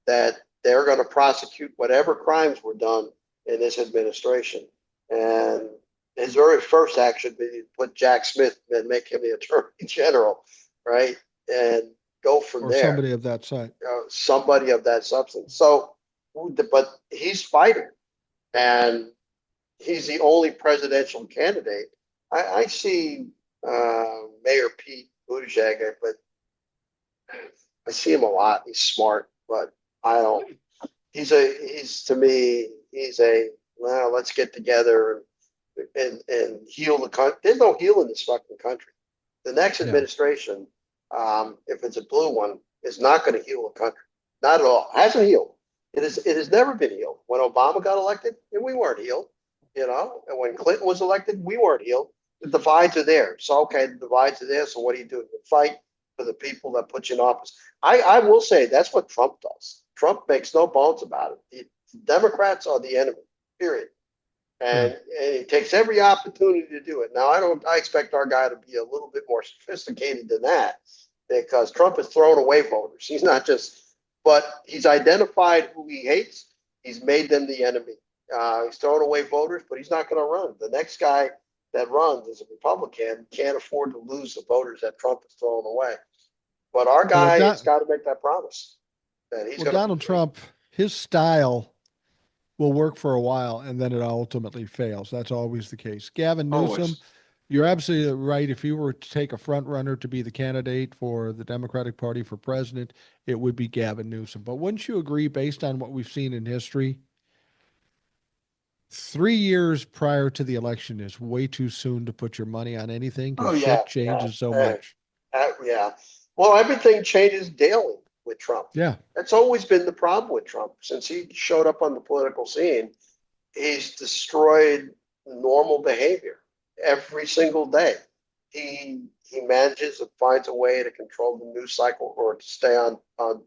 that they're going to prosecute whatever crimes were done in this administration. And his very first act should be to put Jack Smith and make him the Attorney General, right? And go from Or there, somebody of that side. somebody of that substance. So, but he's fighting, and he's the only presidential candidate. I see Mayor Pete Buttigieg, but I see him a lot. He's smart, but I don't. He's to me. He's a well. Let's get together and heal the country. There's no healing this fucking country. The next Yeah. administration, if it's a blue one, is not going to heal the country. Not at all. Hasn't healed. It has never been healed. When Obama got elected, and we weren't healed, and when Clinton was elected, we weren't healed. The divides are there. So okay, the divides are there. So what do? You fight for the people that put you in office. I will say that's what Trump does. Trump makes no bones about it. The Democrats are the enemy. Period. Yeah. And he takes every opportunity to do it. Now, I expect our guy to be a little bit more sophisticated than that because Trump has thrown away voters. He's not just, but he's identified who he hates. He's made them the enemy. He's thrown away voters, but he's not going to run. The next guy that runs is a Republican, can't afford to lose the voters that Trump has thrown away. But our Well, guy has got to make that promise that he's going to Donald Trump, his style will work for a while and then it ultimately fails. That's always the case. Gavin Newsom, always. you're absolutely right. If you were to take a front runner to be the candidate for the Democratic Party for president, it would be Gavin Newsom. But wouldn't you agree, based on what we've seen in history, 3 years prior to the election is way too soon to put your money on anything Oh because yeah, shit yeah, changes so much. yeah. Well, everything changes daily with Trump. Yeah. That's always been the problem with Trump since he showed up on the political scene. He's destroyed normal behavior every single day. He manages and finds a way to control the news cycle or to stay on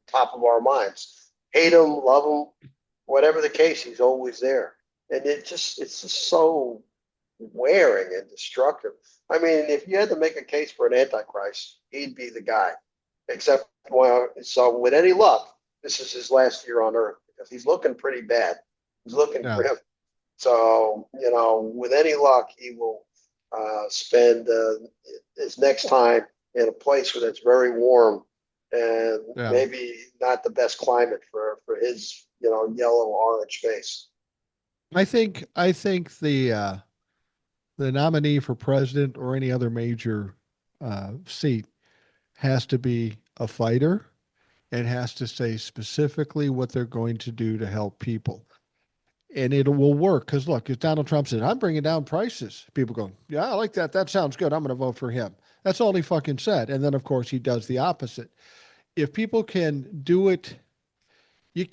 top of our minds. Hate him, love him, whatever the case, he's always there. And it's just so wearing and destructive. I mean, if you had to make a case for an antichrist, he'd be the guy. Except, well, so with any luck, this is his last year on Earth because he's looking pretty bad. He's looking Yeah. grim. So, with any luck, he will spend his next time in a place where it's very warm and Yeah. maybe not the best climate for his, yellow orange face. I think the nominee for president or any other major seat has to be a fighter and has to say specifically what they're going to do to help people. And it will work because look, if Donald Trump said, I'm bringing down prices, people go, yeah, I like that. That sounds good. I'm going to vote for him. That's all he fucking said. And then, of course, he does the opposite. If people can do it, you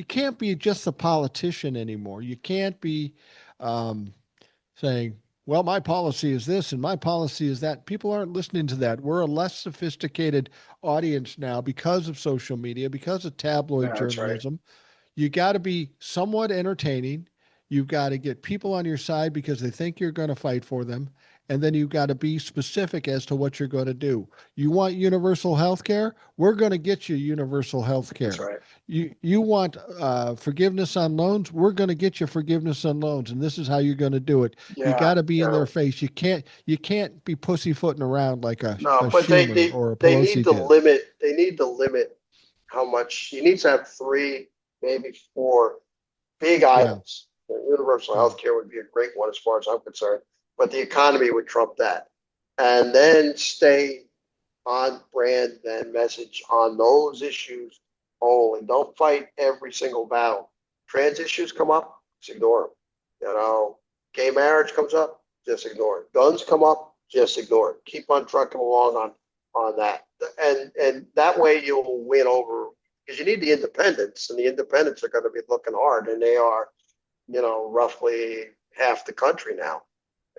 can't be just a politician anymore. You can't be um, saying, well, my policy is this and my policy is that. People aren't listening to that. We're a less sophisticated audience now because of social media, because of tabloid Yeah, that's right. journalism. You got to be somewhat entertaining. You've got to get people on your side because they think you're going to fight for them. And then you've got to be specific as to what you're going to do. You want universal health care? We're going to get you universal health That's care. right. You want forgiveness on loans? We're going to get you forgiveness on loans, and this is how you're going to do it. You Yeah. got to be in Yeah. their face. You can't be pussyfooting around like a No, but Schumer or a they need Pelosi to did. limit how much he needs to have three, maybe four big Yeah, items. Universal yeah, health care would be a great one as far as I'm concerned. but the economy would trump that. And then stay on brand and message on those issues only. Don't fight every single battle. Trans issues come up, just ignore them. You know, gay marriage comes up, just ignore it. Guns come up, just ignore it. Keep on trucking along on that, and that way you'll win over because you need the independents, and the independents are going to be looking hard, and they are, roughly half the country now.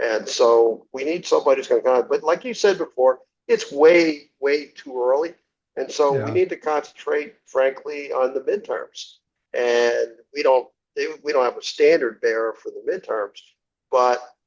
And so we need somebody who's going to kind of, but like you said before, it's way, way too early. And so we Yeah. need to concentrate, frankly, on the midterms. And we don't have a standard bearer for the midterms,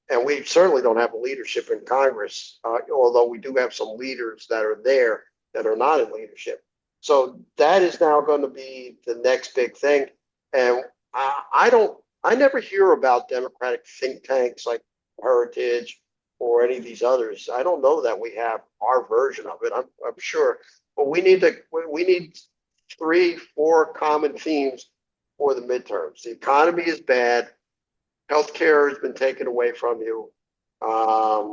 and we certainly don't have a leadership in Congress, although we do have some leaders that are there that are not in leadership. So that is now going to be the next big thing. And I never hear about Democratic think tanks like Heritage or any of these others. I don't know that we have our version of it. I'm sure, but we need 3, 4 common themes for the midterms. The economy is bad. Healthcare has been taken away from you. I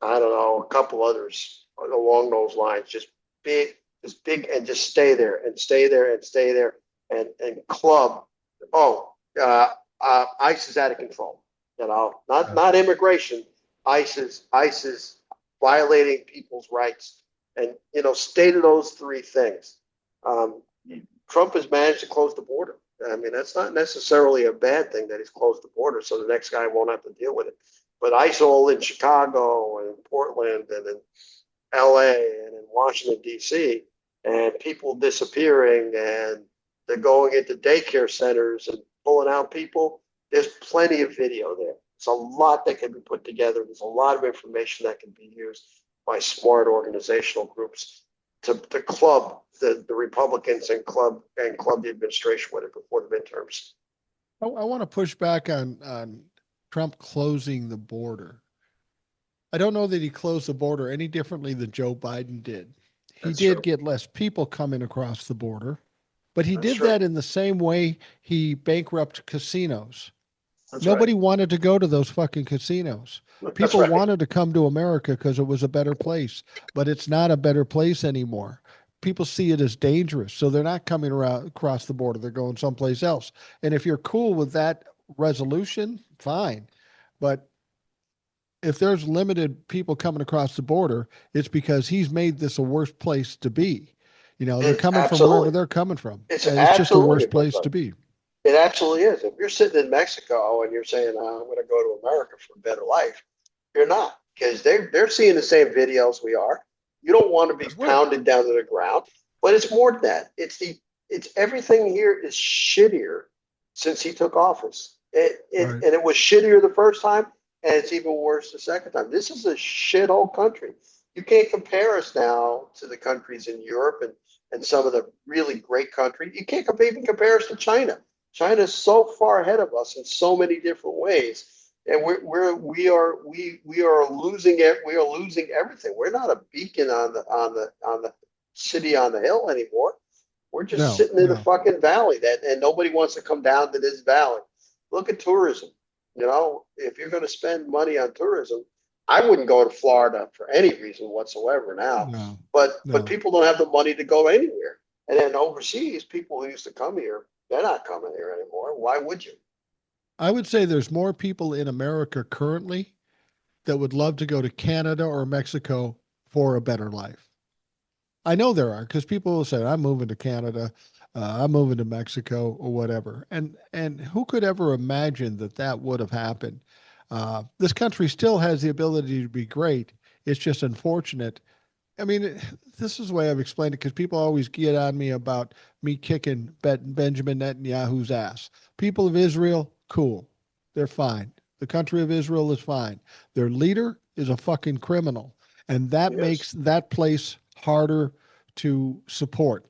don't know, a couple others along those lines. Just big, and just stay there and stay there and stay there and club. Oh, ICE is out of control. Not immigration. ICE is violating people's rights, and stay to those 3 things. Um, Trump has managed to close the border. I mean, that's not necessarily a bad thing that he's closed the border, so the next guy won't have to deal with it. But ICE all in Chicago and in Portland and in LA and in Washington, D.C., and people disappearing, and they're going into daycare centers and pulling out people. There's plenty of video there. There's a lot that can be put together. There's a lot of information that can be used by smart organizational groups to club the Republicans and club the administration with it before the midterms. I want to push back on Trump closing the border. I don't know that he closed the border any differently than Joe Biden did. He That's did true. get less people coming across the border, but he That's did true. that in the same way he bankrupted casinos. That's right. Nobody wanted to go to those fucking casinos. That's People right. wanted to come to America because it was a better place, but it's not a better place anymore. People see it as dangerous, so they're not coming around across the border. They're going someplace else. And if you're cool with that resolution, fine. But if there's limited people coming across the border, it's because he's made this a worse place to be. They're It's coming from wherever absolutely. they're coming from, It's and it's just a absolutely worse a good place place. to be. It absolutely is. If you're sitting in Mexico and you're saying, I'm going to go to America for a better life, you're not, because they're seeing the same videos we are. You don't want to be That's right. pounded down to the ground, but it's more than that. It's everything here is shittier since he took office. Right. And it was shittier the first time, and it's even worse the second time. This is a shithole country. You can't compare us now to the countries in Europe and some of the really great countries. You can't even compare us to China. China is so far ahead of us in so many different ways, and we are losing it. We are losing everything. We're not a beacon on the city on the hill anymore. We're just No, sitting in a no. fucking valley and nobody wants to come down to this valley. Look at tourism. If you're going to spend money on tourism, I wouldn't go to Florida for any reason whatsoever now. No, But no. people don't have the money to go anywhere. And then overseas, people who used to come here, they're not coming here anymore. Why would you? I would say there's more people in America currently that would love to go to Canada or Mexico for a better life. I know there are because people will say, "I'm moving to Canada, I'm moving to Mexico, or whatever." And who could ever imagine that that would have happened? This country still has the ability to be great. It's just unfortunate. I mean, this is the way I've explained it because people always get on me about me kicking Benjamin Netanyahu's ass. People of Israel, cool. They're fine. The country of Israel is fine. Their leader is a fucking criminal. And that makes Yes. that place harder to support.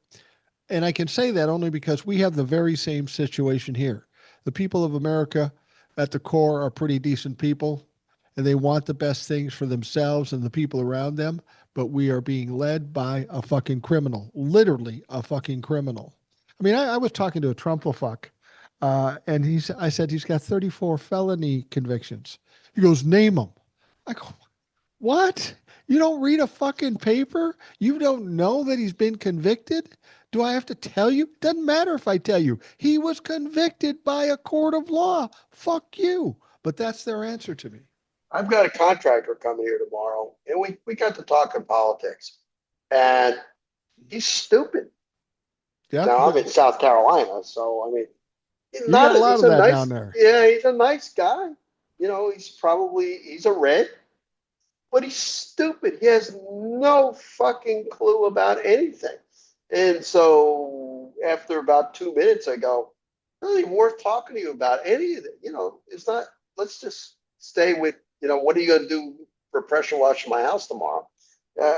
And I can say that only because we have the very same situation here. The people of America at the core are pretty decent people and they want the best things for themselves and the people around them, but we are being led by a fucking criminal, literally a fucking criminal. I mean, I was talking to a Trumplafuck, and I said he's got 34 felony convictions. He goes, name them. I go, what? You don't read a fucking paper? You don't know that he's been convicted? Do I have to tell you? Doesn't matter if I tell you. He was convicted by a court of law. Fuck you. But that's their answer to me. I've got a contractor coming here tomorrow, and we got to talking politics, and he's stupid. Yeah. Now I'm in South Carolina, so I mean, he's You got a lot he's of a that down nice, there. yeah, he's a nice guy. You know, he's a red, but he's stupid. He has no fucking clue about anything. And so after about 2 minutes, I go, really worth talking to you about any of it. You know, it's not, let's just stay with, what are you going to do for pressure wash my house tomorrow? Uh,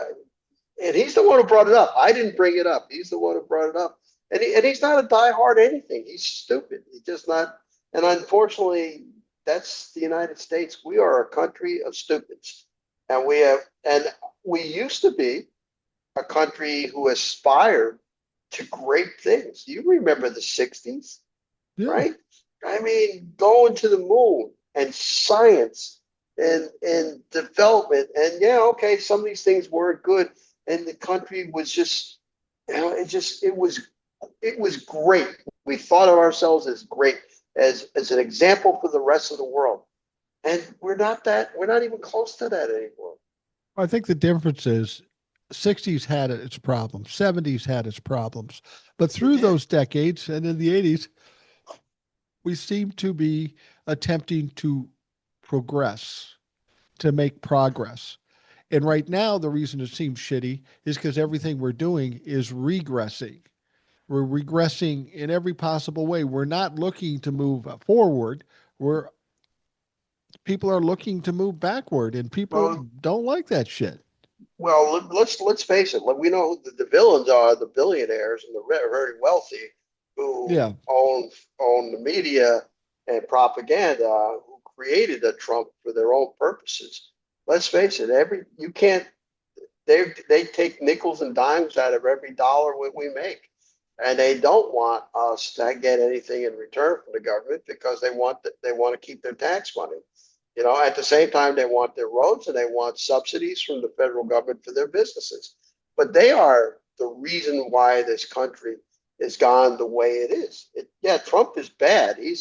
and he's the one who brought it up. I didn't bring it up. He's the one who brought it up. And he's not a diehard anything. He's stupid. He's just not. And unfortunately, that's the United States. We are a country of stupids. And we used to be a country who aspired to great things. You remember the 60s, Yeah. right? I mean, going to the moon and science and development. And yeah, okay, some of these things weren't good. And the country was just, it was great. We thought of ourselves as great, as an example for the rest of the world. And we're not even close to that anymore. I think the difference is 60s had its problems, 70s had its problems. But It through did. those decades and in the 80s, we seem to be attempting to progress, to make progress. And right now, the reason it seems shitty is because everything we're doing is regressing. We're regressing in every possible way. We're not looking to move forward. We're People are looking to move backward, and people Well, don't like that shit. let's face it. We know who the villains are: the billionaires and the very wealthy who Yeah, own the media and propaganda, who created a Trump for their own purposes. Let's face it. Every you can't. They take nickels and dimes out of every dollar we make, and they don't want us to get anything in return from the government because they want to keep their tax money. At the same time, they want their roads and they want subsidies from the federal government for their businesses. But they are the reason why this country has gone the way it is. Yeah, Trump is bad. He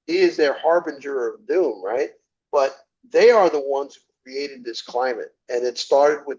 is their harbinger of doom, right? But they are the ones who created this climate, and it started with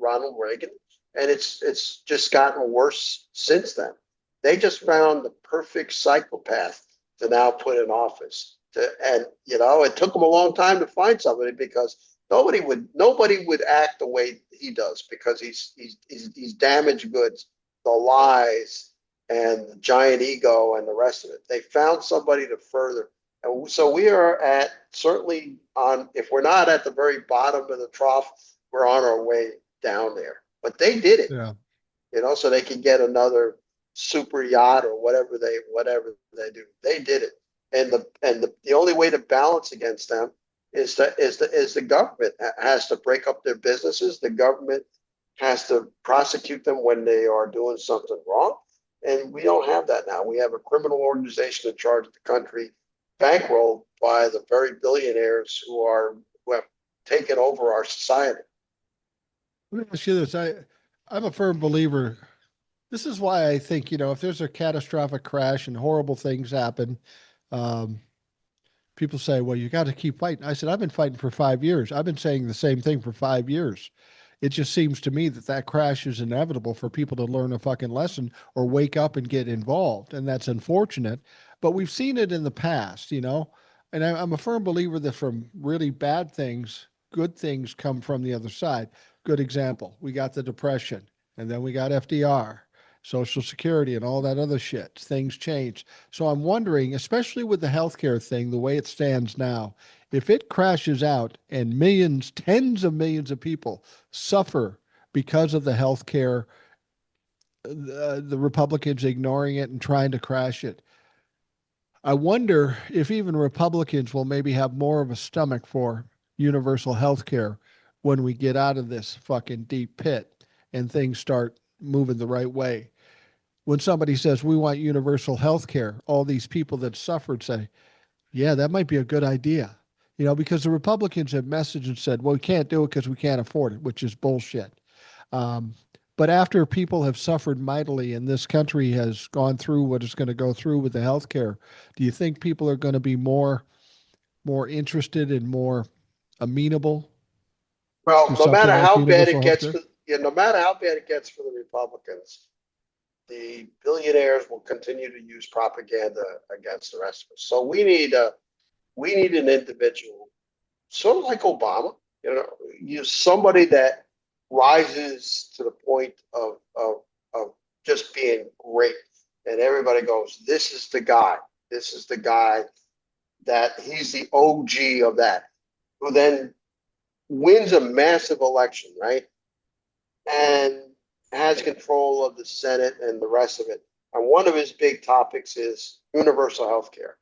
Ronald Reagan, and it's just gotten worse since then. They just found the perfect psychopath to now put in office. And it took him a long time to find somebody because nobody would act the way he does because he's damaged goods, the lies and the giant ego and the rest of it. They found somebody to further. And so we are at certainly on, if we're not at the very bottom of the trough, we're on our way down there. But they did it, yeah. so they can get another super yacht or whatever they do. They did it, and the only way to balance against them is the government has to break up their businesses. The government has to prosecute them when they are doing something wrong, and we don't have that now. We have a criminal organization in charge of the country, bankrolled by the very billionaires who have taken over our society. Let me ask you this. I'm a firm believer. This is why I think, if there's a catastrophic crash and horrible things happen, um, people say, well, you got to keep fighting. I said, I've been fighting for 5 years. I've been saying the same thing for 5 years. It just seems to me that crash is inevitable for people to learn a fucking lesson or wake up and get involved. And that's unfortunate. But we've seen it in the past. And I'm a firm believer that from really bad things, good things come from the other side. Good example. We got the Depression, and then we got FDR, Social Security, and all that other shit. Things changed. So I'm wondering, especially with the healthcare thing, the way it stands now, if it crashes out and millions, tens of millions of people suffer because of the healthcare, the Republicans ignoring it and trying to crash it, I wonder if even Republicans will maybe have more of a stomach for universal health care when we get out of this fucking deep pit and things start moving the right way. When somebody says we want universal health care, all these people that suffered say, yeah, that might be a good idea. because the Republicans have messaged and said, well, we can't do it because we can't afford it, which is bullshit. Um, but after people have suffered mightily and this country has gone through what it's going to go through with the health care, do you think people are going to be more interested and more amenable Well, to something like universal health care? no matter how bad it gets for the Republicans, the billionaires will continue to use propaganda against the rest of us. So we need an individual, sort of like Obama, somebody that rises to the point of just being great, and everybody goes, "This is the guy. This is the guy that he's the OG of that." Who then wins a massive election, right? And has control of the Senate and the rest of it. And one of his big topics is universal health care.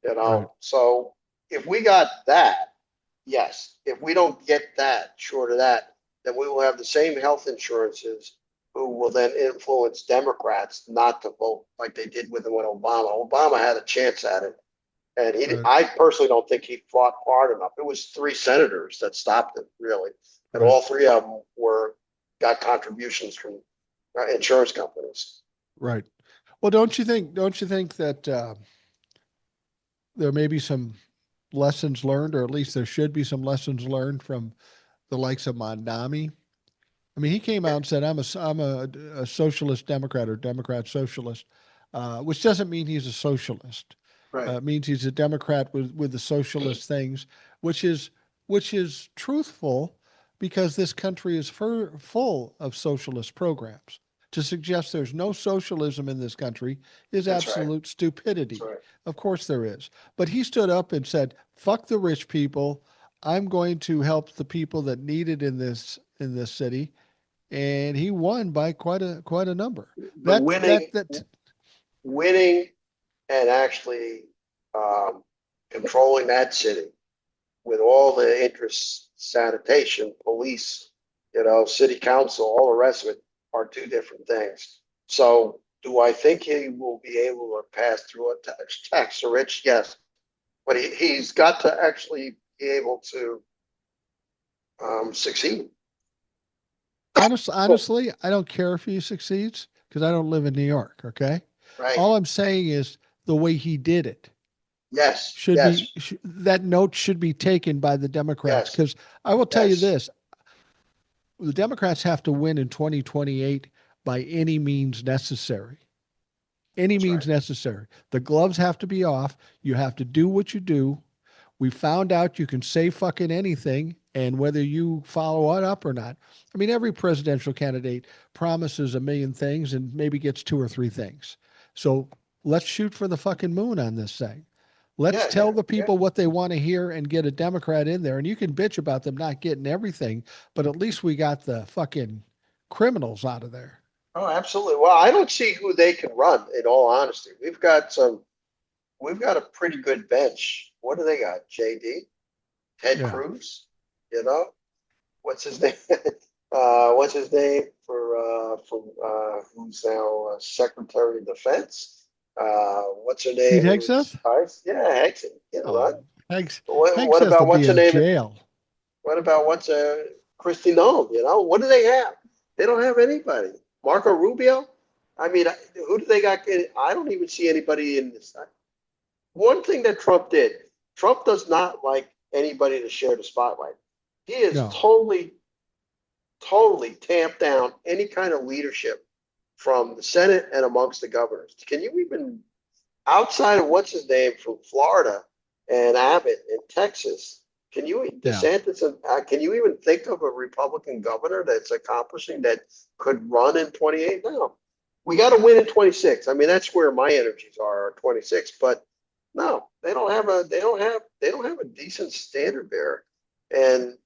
Right. So if we got that, yes. If we don't get that, short of that, then we will have the same health insurances who will then influence Democrats not to vote like they did with Obama. Obama had a chance at it. And Right. I personally don't think he fought hard enough. It was 3 senators that stopped him, really, and Right. all 3 of them got contributions from insurance companies. Right. Well, don't you think that there may be some lessons learned, or at least there should be some lessons learned from the likes of Mondami? I mean, he came out and said, I'm a socialist Democrat or Democrat socialist, which doesn't mean he's a socialist. Right. It means he's a Democrat with the socialist things, which is truthful because this country is full of socialist programs. To suggest there's no socialism in this country is That's right. absolute That's stupidity. right. Of course there is. But he stood up and said, "Fuck the rich people. I'm going to help the people that need it in this city." And he won by quite a number. But That that winning and actually um, controlling that city with all the interests, sanitation, police, city council, all the rest of it are 2 different things. So do I think he will be able to pass through a tax the rich? Yes. But he's got to actually be able to succeed. honestly, I don't care if he succeeds because I don't live in New York. Okay, Right. all I'm saying is the way he did it Yes. should Yes. be that note should be taken by the Democrats. Yes. Because I will tell you Yes. this: the Democrats have to win in 2028 by any means necessary. Any That's means right. necessary. The gloves have to be off. You have to do what you do. We found out you can say fucking anything, and whether you follow it up or not. I mean, every presidential candidate promises a million things and maybe gets 2 or 3 things. So let's shoot for the fucking moon on this thing. Let's Yeah. tell Yeah. the Yeah. people what they want to hear and get a Democrat in there. And you can bitch about them not getting everything, but at least we got the fucking criminals out of there. Oh, absolutely. Well, I don't see who they can run. In all honesty, we've got a pretty good bench. What do they got? JD, Ted Yeah. Cruz, you know, what's his name? What's his name from who's now Secretary of Defense? What's her Pete name? Hegseth? Yeah, Hexen. Right? Oh, Hanks What Hegseth will about be what's her in name? jail. What about what's Christy Noem? What do they have? They don't have anybody. Marco Rubio. I mean, who do they got? I don't even see anybody in this. One thing that Trump did, Trump does not like anybody to share the spotlight. He is No. totally tamped down any kind of leadership from the Senate and amongst the governors. Can you even, outside of what's his name from Florida and Abbott in Texas, can you, Yeah. DeSantis, can you even think of a Republican governor that's accomplishing that could run in 28? No. We got to win in 26. I mean, that's where my energies are 26, but no, they don't have a decent standard there. And,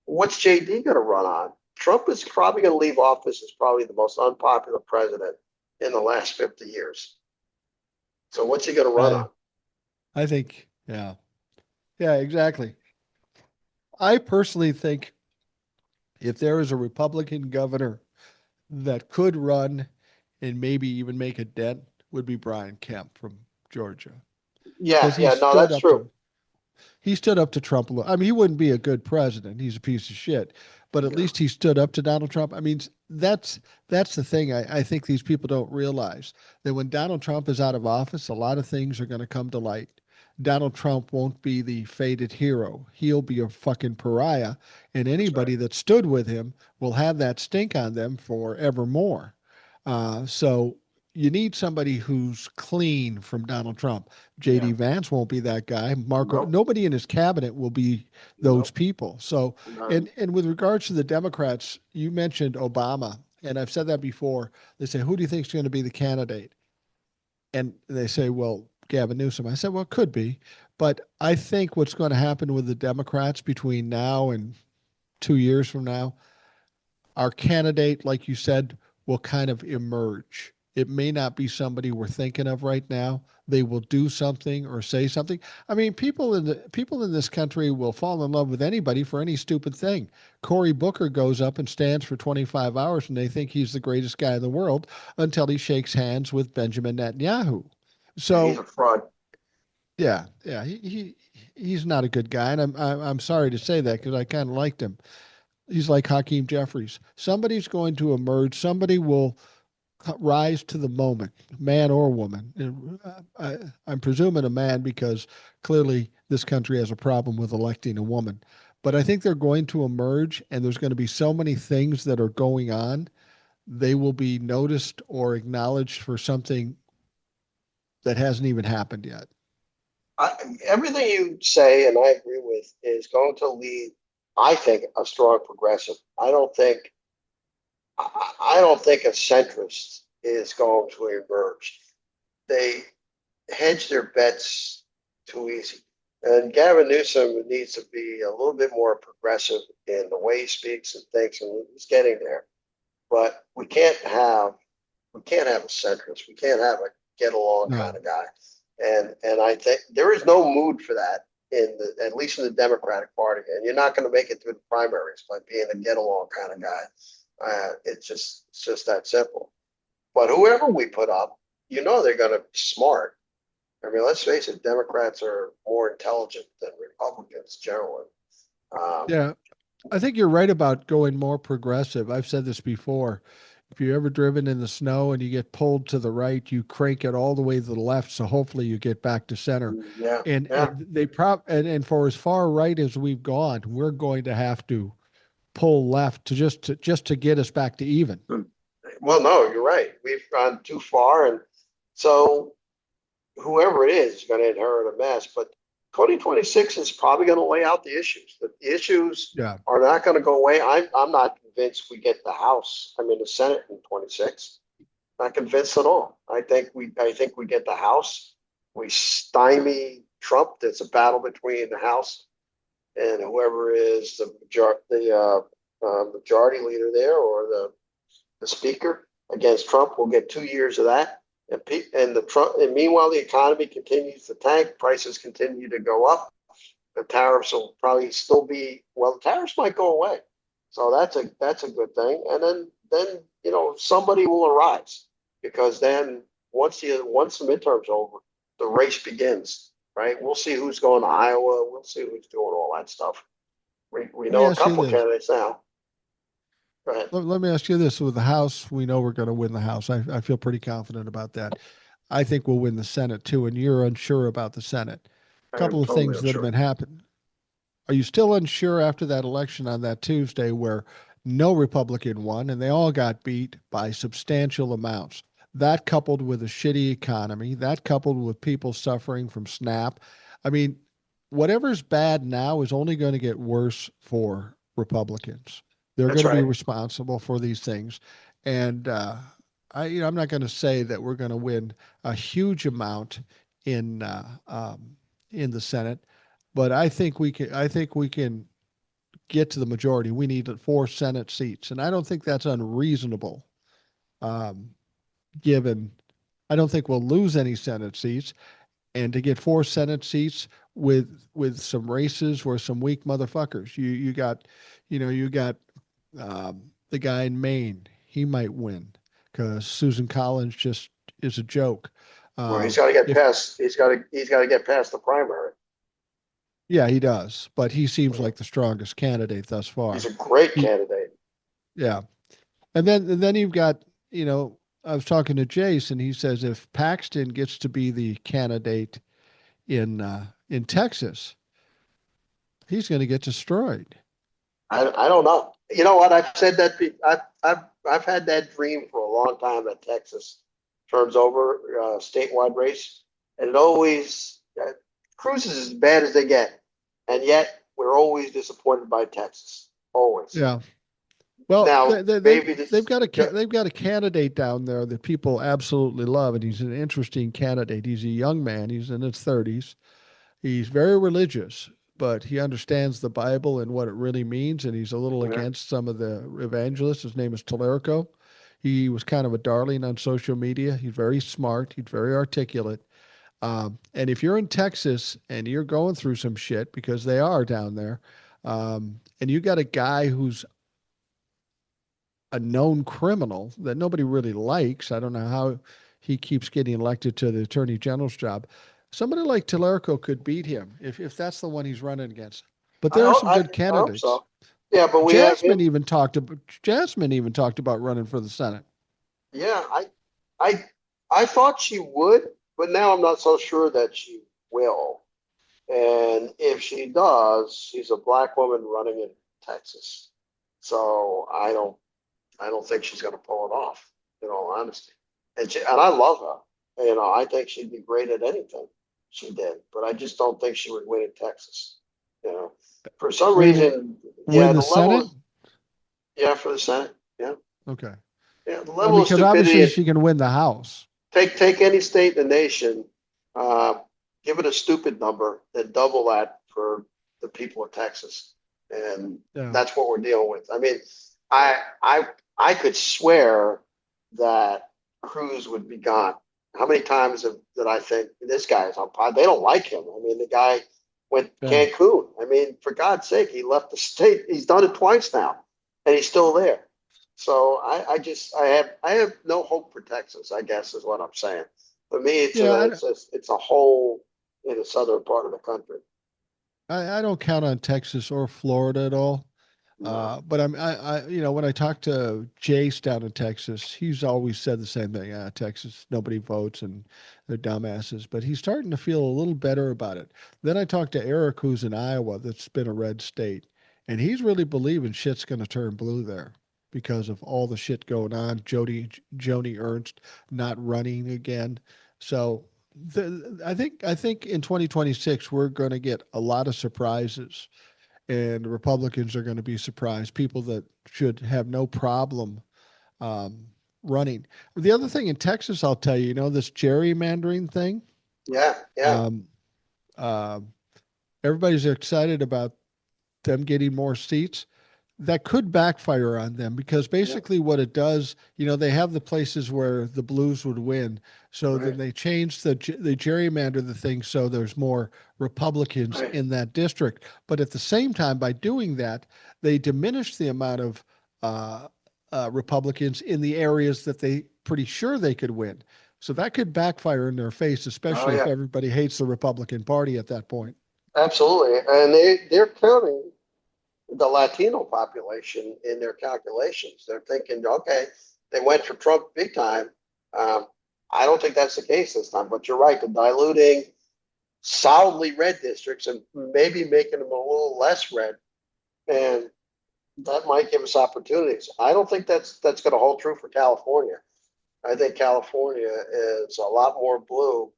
what's JD going to run on? Trump is probably going to leave office as probably the most unpopular president in the last 50 years. So what's he going to run on? I think, yeah. Yeah, exactly. I personally think if there is a Republican governor that could run and maybe even make a dent, would be Brian Kemp from Georgia. Yeah, Because he yeah, no, stood that's up to true. him. he stood up to Trump a little. I mean, he wouldn't be a good president. He's a piece of shit, but at Yeah. least he stood up to Donald Trump. I mean, that's the thing. I think these people don't realize that when Donald Trump is out of office, a lot of things are going to come to light. Donald Trump won't be the faded hero. He'll be a fucking pariah, and That's right. anybody that stood with him will have that stink on them forevermore. So you need somebody who's clean from Donald Trump. Yeah. JD Vance won't be that guy. Marco, Nope. nobody in his cabinet will be those Nope. people. So, None. and with regards to the Democrats, you mentioned Obama, and I've said that before. They say, who do you think is going to be the candidate? And they say, well, Gavin Newsom. I said, well, it could be, but I think what's going to happen with the Democrats between now and 2 years from now, our candidate, like you said, will kind of emerge. It may not be somebody we're thinking of right now. They will do something or say something. I mean, people in this country will fall in love with anybody for any stupid thing. Cory Booker goes up and stands for 25 hours, and they think he's the greatest guy in the world until he shakes hands with Benjamin Netanyahu. Yeah, he's So a fraud. yeah, he's not a good guy, and I'm sorry to say that because I kind of liked him. He's like Hakeem Jeffries. Somebody's going to emerge. Somebody will rise to the moment, man or woman. And I'm presuming a man because clearly this country has a problem with electing a woman. But I think they're going to emerge, and there's going to be so many things that are going on. They will be noticed or acknowledged for something that hasn't even happened yet. I, everything you say, and I agree with, is going to lead, I think, a strong progressive. I don't think a centrist is going to emerge. They hedge their bets too easy. And Gavin Newsom needs to be a little bit more progressive in the way he speaks and thinks, and he's getting there. But we can't have a centrist. We can't have a get along kind No. of guy. And I think there is no mood for that in the at least in the Democratic Party. And you're not going to make it through the primaries by being a get along kind of guy. It's just that simple. But whoever we put up, you know they're going to be smart. I mean, let's face it, Democrats are more intelligent than Republicans generally. Um, Yeah, I think you're right about going more progressive. I've said this before. If you're ever driven in the snow and you get pulled to the right, you crank it all the way to the left. So hopefully you get back to center. yeah, And yeah. and for as far right as we've gone, we're going to have to pull left to just to get us back to even. Well, no, you're right. We've gone too far, and so whoever it is going to inherit a mess. But 2026 is probably going to lay out the issues. The issues Yeah. are not going to go away. I'm not convinced we get the House. I mean, the Senate in 26. Not convinced at all. I think we get the House. We stymie Trump. There's a battle between the House and whoever is majority leader there or the speaker against Trump. We'll get 2 years of that. And meanwhile, the economy continues to tank. Prices continue to go up. The tariffs will probably still be well. The tariffs might go away, so that's a good thing. And then somebody will arise because then once the midterms over, the race begins. Right? We'll see who's going to Iowa. We'll see who's doing all that stuff. We Let me know a ask you couple of this. candidates now. Go ahead. Let me ask you this. With the House, we know we're going to win the House. I feel pretty confident about that. I think we'll win the Senate too, and you're unsure about the Senate. A I am couple of totally things that have unsure. been happening. Are you still unsure after that election on that Tuesday where no Republican won and they all got beat by substantial amounts? That coupled with a shitty economy, that coupled with people suffering from SNAP. I mean, whatever's bad now is only going to get worse for Republicans. They're That's going to be right. responsible for these things. And I'm not going to say that we're going to win a huge amount in in the Senate, but I think we can. I think we can get to the majority. We need 4 Senate seats, and I don't think that's unreasonable. Um, Given, I don't think we'll lose any Senate seats, and to get 4 Senate seats with some races where some weak motherfuckers. You got, you got the guy in Maine. He might win because Susan Collins just is a joke. Well, he's got to get If past. He's got to get past the primary. Yeah, he does, but he seems like the strongest candidate thus He's far. a great He, candidate. yeah, and then you've got, you know, I was talking to Jace, and he says if Paxton gets to be the candidate in Texas, he's going to get destroyed. I don't know. You know what? I've said that. I've had that dream for a long time that Texas turns over statewide race, and it always Cruz is as bad as they get, and yet we're always disappointed by Texas. Always. Yeah. Well, Now maybe this. they've got a candidate down there that people absolutely love, and he's an interesting candidate. He's a young man. He's in his 30s. He's very religious, but he understands the Bible and what it really means, and he's a little Yeah. against some of the evangelists. His name is Talerico. He was kind of a darling on social media. He's very smart. He's very articulate. And if you're in Texas and you're going through some shit because they are down there, and you got a guy who's a known criminal that nobody really likes. I don't know how he keeps getting elected to the attorney general's job. Somebody like Telerico could beat him if that's the one he's running against. But there are some good I hope candidates. so. Yeah, but we have him. Jasmine even talked about running for the Senate. Yeah, I I thought she would, but now I'm not so sure that she will. And if she does, she's a black woman running in Texas. So I don't think she's going to pull it off, in all honesty. And I love her. You know, I think she'd be great at anything she did, but I just don't think she would win in Texas. You know, for some Win reason, yeah, win the the level Senate? is, yeah, for the Senate. Yeah. Okay. Yeah. The I level mean, of because obviously stupidity. she can win the House. Take any state in the nation, uh, give it a stupid number, then double that for the people of Texas, and Yeah. that's what we're dealing with. I mean, I I I could swear that Cruz would be gone. How many times did I think this guy is on pod? They don't like him. I mean, the guy went Yeah. Cancun. I mean, for God's sake, he left the state. He's done it twice now, and he's still there. So I have no hope for Texas, I guess is what I'm saying. For me, Yeah. it's a hole in the southern part of the country. I don't count on Texas or Florida at all. No. But you know, when I talk to Jace down in Texas, he's always said the same thing. Texas, nobody votes and they're dumbasses. But he's starting to feel a little better about it. Then I talked to Eric, who's in Iowa, that's been a red state, and he's really believing shit's going to turn blue there because of all the shit going on. Joni Ernst not running again. So I think in 2026 we're going to get a lot of surprises, and Republicans are going to be surprised. People that should have no problem um, running. The other thing in Texas, I'll tell you, you know, this gerrymandering thing. Yeah, yeah, Um, uh, Everybody's excited about them getting more seats. That could backfire on them because yeah, basically what it does, you know, they have the places where the Blues would win. So then right, they change the gerrymander the thing so there's more Republicans right. in that district. But at the same time, by doing that, they diminish the amount of uh, Republicans in the areas that they pretty sure they could win. So that could backfire in their face, Oh especially if yeah, everybody hates the Republican Party at that point. absolutely. And they're counting the Latino population in their calculations. They're thinking, okay, they went for Trump big time. Um, I don't think that's the case this time, but you're right. The diluting solidly red districts and maybe making them a little less red, and that might give us opportunities. I don't think that's going to hold true for California. I think California is a lot more blue,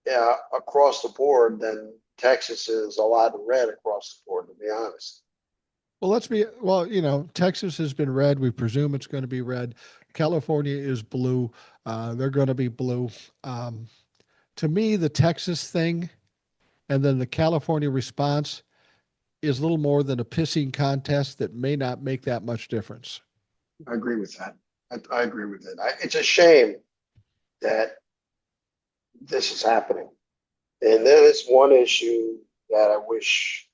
yeah, across the board than Texas is a lot of red across the board, to be honest. Well, you know, Texas has been red. We presume it's going to be red. California is blue. They're going to be blue. Um, to me, the Texas thing and then the California response is little more than a pissing contest that may not make that much difference. I agree with that. I agree with it. It's a shame that this is happening. And there is one issue that I wish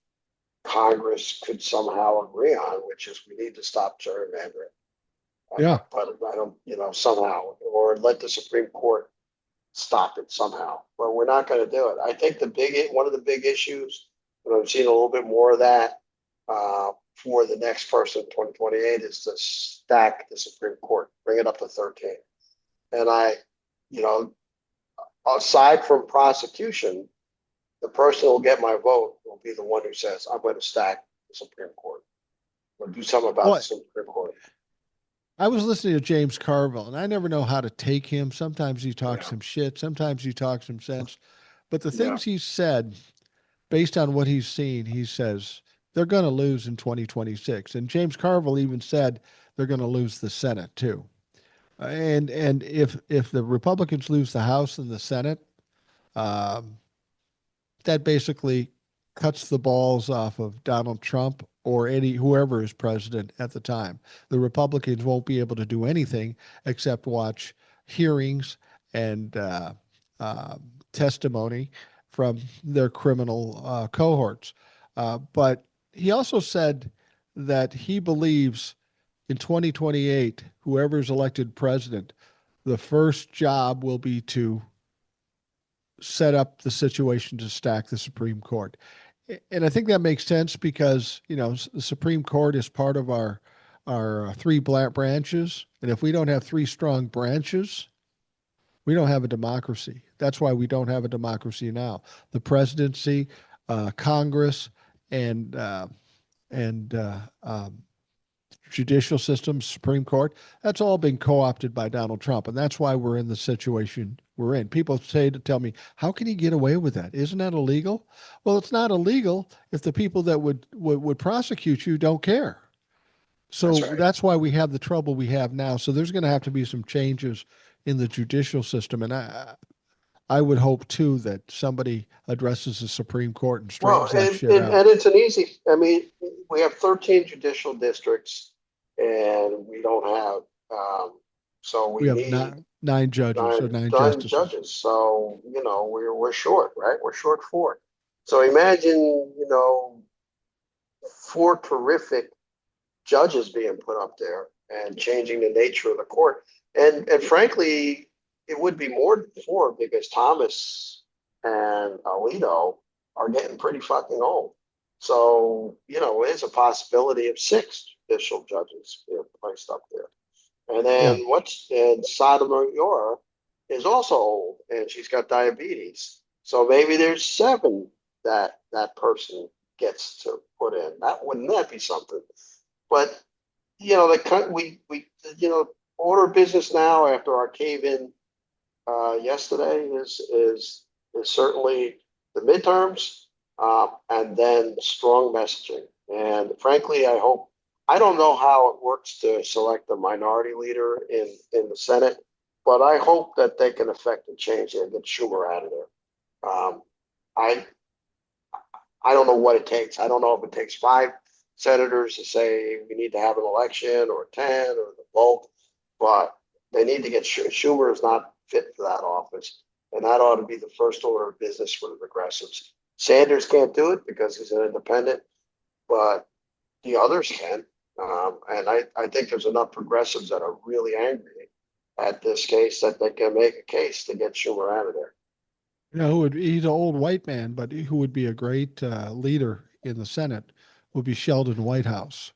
Congress could somehow agree on, which is we need to stop gerrymandering. Yeah. But I don't, you know, somehow, or let the Supreme Court stop it somehow. But we're not going to do it. I think one of the big issues and I'm seeing a little bit more of that for the next person in 2028 is to stack the Supreme Court, bring it up to 13. And you know, aside from prosecution, the person who will get my vote will be the one who says, I'm going to stack the Supreme Court or do something about the Well, Supreme Court. I was listening to James Carville, and I never know how to take him. Sometimes he talks Yeah. some shit, sometimes he talks some sense. But the Yeah. things he said, based on what he's seen, he says they're going to lose in 2026. And James Carville even said they're going to lose the Senate too. And if the Republicans lose the House and the Senate, um, that basically cuts the balls off of Donald Trump or any whoever is president at the time. The Republicans won't be able to do anything except watch hearings and uh, testimony from their criminal cohorts. But he also said that he believes in 2028, whoever is elected president, the first job will be to set up the situation to stack the Supreme Court. And I think that makes sense because, the Supreme Court is part of our three branches. And if we don't have three strong branches, we don't have a democracy. That's why we don't have a democracy now. The presidency, Congress, and and judicial system, Supreme Court, that's all been co-opted by Donald Trump. And that's why we're in the situation we're in. People tell me, how can he get away with that? Isn't that illegal? Well, it's not illegal if the people that would prosecute you don't care. So That's right. that's why we have the trouble we have now. So there's going to have to be some changes in the judicial system. And I would hope too that somebody addresses the Supreme Court and Well, straightens that shit out. and it's an easy, I mean, we have 13 judicial districts and we don't have, so We we have need nine judges or nine nine justices. judges. So, we're short, right? We're short four. So imagine, four terrific judges being put up there and changing the nature of the court. And frankly, it would be more than four because Thomas and Alito are getting pretty fucking old. So, there's a possibility of six judicial judges being placed up there. And Yeah. then and Sotomayor is also old and she's got diabetes. So maybe there's seven that person gets to put in. Wouldn't that be something? But order of business now after our cave in yesterday is certainly the midterms and then strong messaging. And frankly, I don't know how it works to select a minority leader in the Senate, but I hope that they can affect and change and get Schumer out of there. I I don't know what it takes. I don't know if it takes five senators to say we need to have an election or 10 or the bulk, but they need to get Schumer is not fit for that office. And that ought to be the first order of business for the progressives. Sanders can't do it because he's an independent, but the others can. And I think there's enough progressives that are really angry at this case that they can make a case to get Schumer out of there. He's an old white man, but who would be a great leader in the Senate would be Sheldon Whitehouse.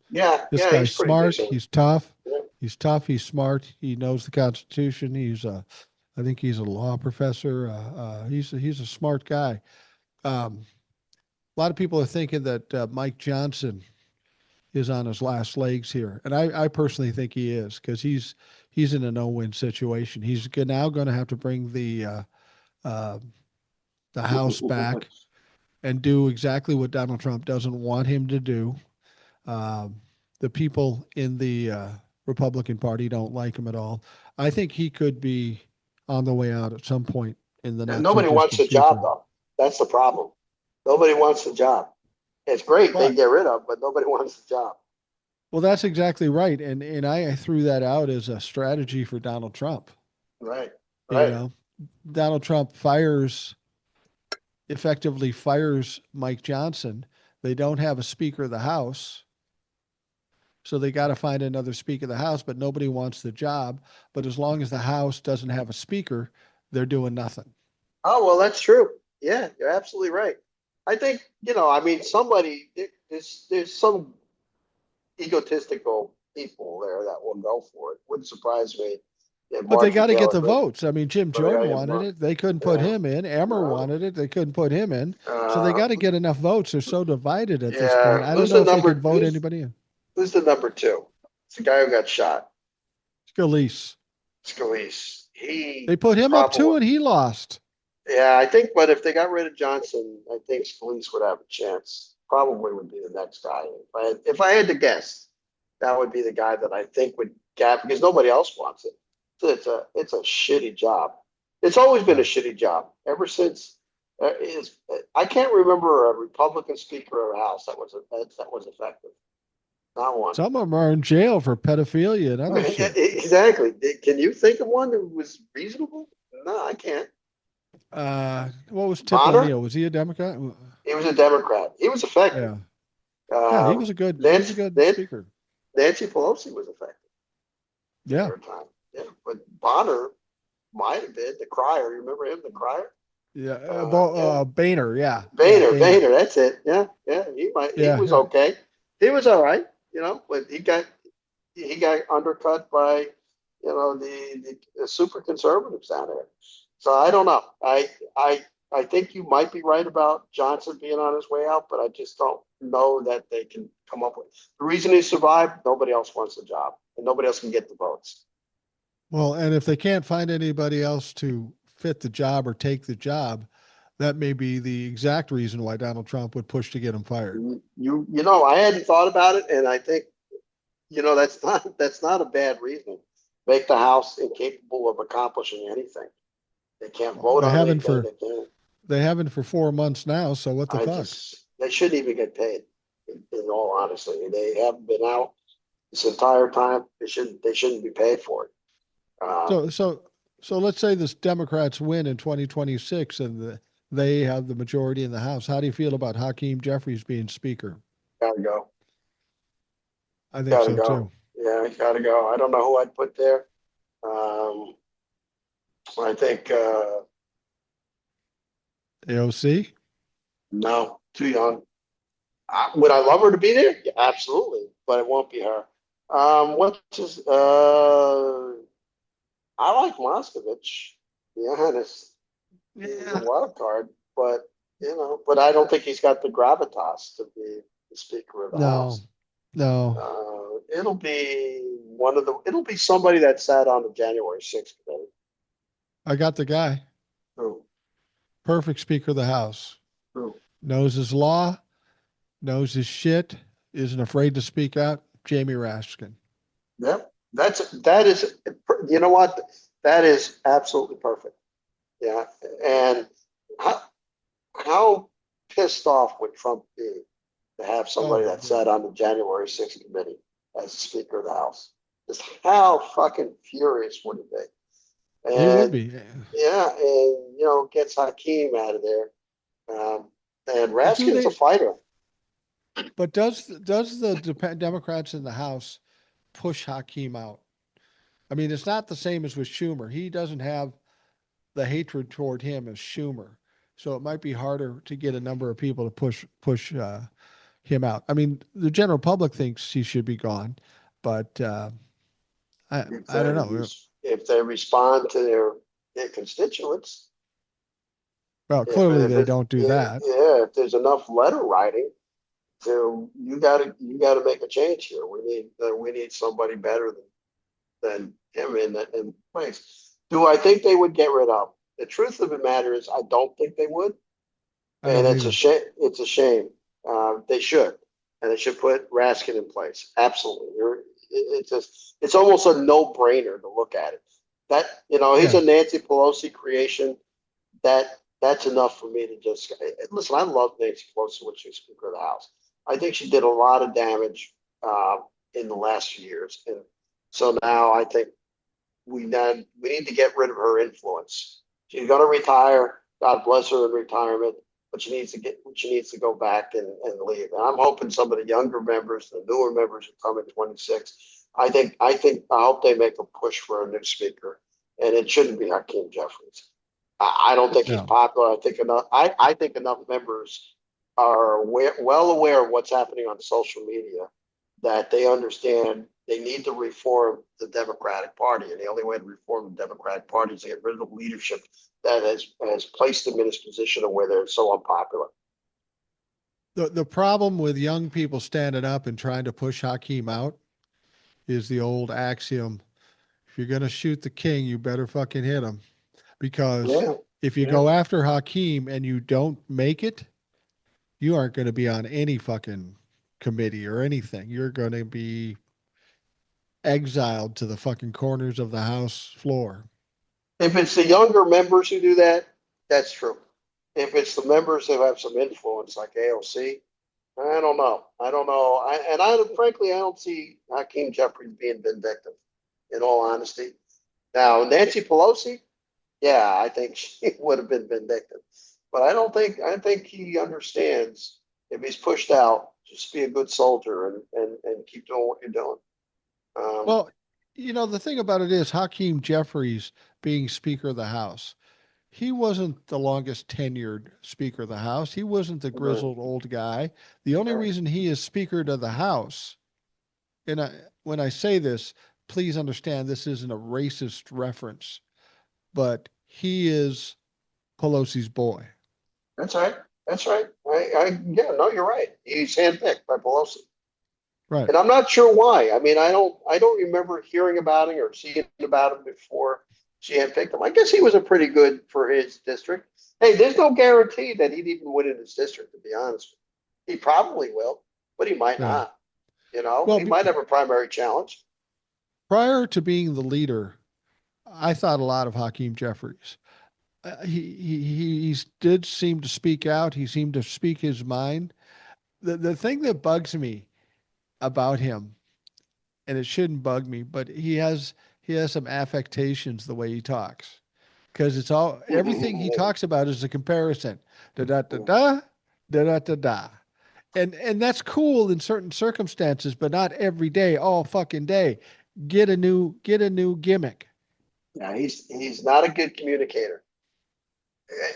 Yeah, This yeah, guy's he's pretty smart. decent. He's tough. Yeah. He's tough. He's smart. He knows the Constitution. I think he's a law professor. He's a smart guy. Um, a lot of people are thinking that Mike Johnson is on his last legs here, and I personally think he is because he's in a no-win situation. He's now going to have to bring uh, the House back and do exactly what Donald Trump doesn't want him to do. Um, the people in the Republican Party don't like him at all. I think he could be on the way out at some point in the And not too nobody wants distant the job, future. though. That's the problem. Nobody wants the job. It's great they But get rid of, but nobody wants the job. well, that's exactly right, and I threw that out as a strategy for Donald Trump. Right, You right. know, Donald Trump effectively fires Mike Johnson. They don't have a Speaker of the House. So they got to find another Speaker of the House, but nobody wants the job. But as long as the House doesn't have a Speaker, they're doing nothing. Oh, well, that's true. Yeah, you're absolutely right. I think, I mean, there's some egotistical people there that will go for it. Wouldn't surprise me if But they Marjorie got to get Taylor the Greene, votes. I mean, Jim but I Jordan gotta get wanted Mar- it. They couldn't put yeah, him in. Emmer no, wanted it. They couldn't put him in. So they uh, got to get enough votes. They're so divided at this point. yeah. I don't know if they could vote anybody in. Who's the number two? It's the guy who got shot, Scalise. Scalise. They He put him up too, probably, and he lost. yeah, I think. But if they got rid of Johnson, I think Scalise would have a chance. Probably would be the next guy. If I had to guess, that would be the guy that I think would gap because nobody else wants it. So it's a shitty job. It's always been a Yeah. shitty job ever since. Is I can't remember a Republican Speaker of the House that was effective. Not one. Some of them are in jail for pedophilia and other shit. Exactly. Can you think of one that was reasonable? No, I can't. What was Tip Bonner? O'Neill? Was he a Democrat? He was a Democrat. He was effective. Yeah. Yeah, Um, he was a good speaker. Nancy Pelosi was effective Yeah. her time. Yeah, but Bonner might have been the crier. You remember him, the crier? Yeah. Yeah. Boehner. Yeah. Yeah. Boehner, that's it. Yeah, yeah. He Yeah. was Yeah. okay. He was all right, but he got undercut by, the super conservatives down there. So I don't know. I think you might be right about Johnson being on his way out, but I just don't know that they can come up with the reason he survived. Nobody else wants the job, and nobody else can get the votes. Well, and if they can't find anybody else to fit the job or take the job, that may be the exact reason why Donald Trump would push to get him fired. I hadn't thought about it, and I think that's not a bad reason. Make the House incapable of accomplishing anything. They can't vote They on haven't anything. for They can't. they haven't for 4 months now. So what the fuck? They shouldn't even get paid. In all honesty, they haven't been out this entire time. They shouldn't be paid for it. So so so let's say this Democrats win in 2026 and they have the majority in the House. How do you feel about Hakeem Jeffries being Speaker? Gotta go. I think Gotta so go. too. Yeah, gotta go. I don't know who I'd put there. Um, I think AOC? no, too young. Would I love her to be there? Yeah, absolutely, but it won't be her. What's his? I like Moskovich. To be honest, he's a Yeah. wild card, but I don't think he's got the gravitas to be the Speaker of the No, House. no. It'll be somebody that sat on the January 6th committee. I got the guy. Who? Perfect Speaker of the House. Who? Knows his law, knows his shit, isn't afraid to speak out. Jamie Raskin. Yep. That is, you know what? That is absolutely perfect. Yeah. And how pissed off would Trump be to have Oh somebody my that sat God. on the January 6th committee as Speaker of the House? Just how fucking furious would it be? He would And be. yeah, and gets Hakeem out of there. And But do Raskin's a they? fighter. But does the Democrats in the House push Hakeem out? I mean, it's not the same as with Schumer. He doesn't have the hatred toward him as Schumer, so it might be harder to get a number of people to push him out. I mean, the general public thinks he should be gone, but I If I they don't know. if they respond to their constituents, Well, if clearly if they it, don't do yeah, that. yeah, if there's enough letter writing, to you gotta make a change here. We need somebody better than him in place. Do I think they would get rid of? The truth of the matter is, I don't think they would, I and don't it's a either. shame. It's a shame. They should, and they should put Raskin in place. Absolutely. It's almost a no-brainer to look at it. That he's Yeah, a Nancy Pelosi creation. That's enough for me to just listen. I love Nancy Pelosi when she was Speaker of the House. I think she did a lot of damage in the last few years, and so now I think we need to get rid of her influence. She's going to retire. God bless her in retirement, but she needs to go back and leave. And I'm hoping some of the younger members, the newer members who come in 26. I hope they make a push for a new speaker, and it shouldn't be Hakeem Jeffries. I don't think he's no. popular. I think enough members are well aware of what's happening on social media, that they understand they need to reform the Democratic Party. And the only way to reform the Democratic Party is to get rid of the leadership that has placed them in this position of where they're so unpopular. The problem with young people standing up and trying to push Hakeem out is the old axiom: if you're gonna shoot the king, you better fucking hit him. Because Yeah, if you yeah. go after Hakeem and you don't make it, you aren't going to be on any fucking committee or anything. You're going to be exiled to the fucking corners of the House floor. If it's the younger members who do that, that's true. If it's the members who have some influence, like AOC, I don't know. I don't know. Frankly, I don't see Hakeem Jeffries being vindictive, in all honesty. Now, Nancy Pelosi, yeah, I think she would have been vindictive. But I think he understands if he's pushed out, just be a good soldier and keep doing what you're doing. Um, Well, the thing about it is Hakeem Jeffries being Speaker of the House, he wasn't the longest tenured Speaker of the House. He wasn't the right, grizzled old guy. The only right. reason he is Speaker of the House, and when I say this, please understand this isn't a racist reference, but he is Pelosi's boy. That's right. That's right. Yeah, no, you're right. He's handpicked by Pelosi. Right. And I'm not sure why. I mean, I don't remember hearing about him or seeing about him before she handpicked him. I guess he was a pretty good for his district. Hey, there's no guarantee that he'd even win in his district, to be honest. He probably will, but he might Yeah. not. You know, Well, he might have a primary challenge. prior to being the leader, I thought a lot of Hakeem Jeffries. He did seem to speak out. He seemed to speak his mind. The thing that bugs me about him, and it shouldn't bug me, but he has some affectations the way he talks, because it's all everything he talks about is a comparison. Da da da da da da da da. And that's cool in certain circumstances, but not every day, all fucking day. Get a new gimmick. Yeah, he's not a good communicator.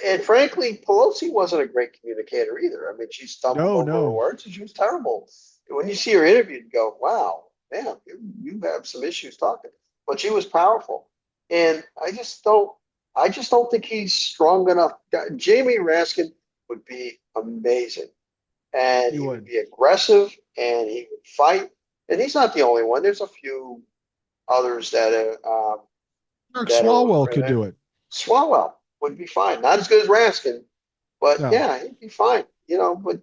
And frankly, Pelosi wasn't a great communicator either. I mean, she stumbled No, over her no. words and she was terrible. When you see her interviewed, you go, wow, man, you have some issues talking. But she was powerful. And I just don't think he's strong enough. Jamie Raskin would be amazing. And You he would would. be aggressive and he would fight. And he's not the only one. There's a few others Mark that Swalwell could are do it. Swalwell would be fine. Not as good as Raskin, but No. yeah, he'd be fine. You know, but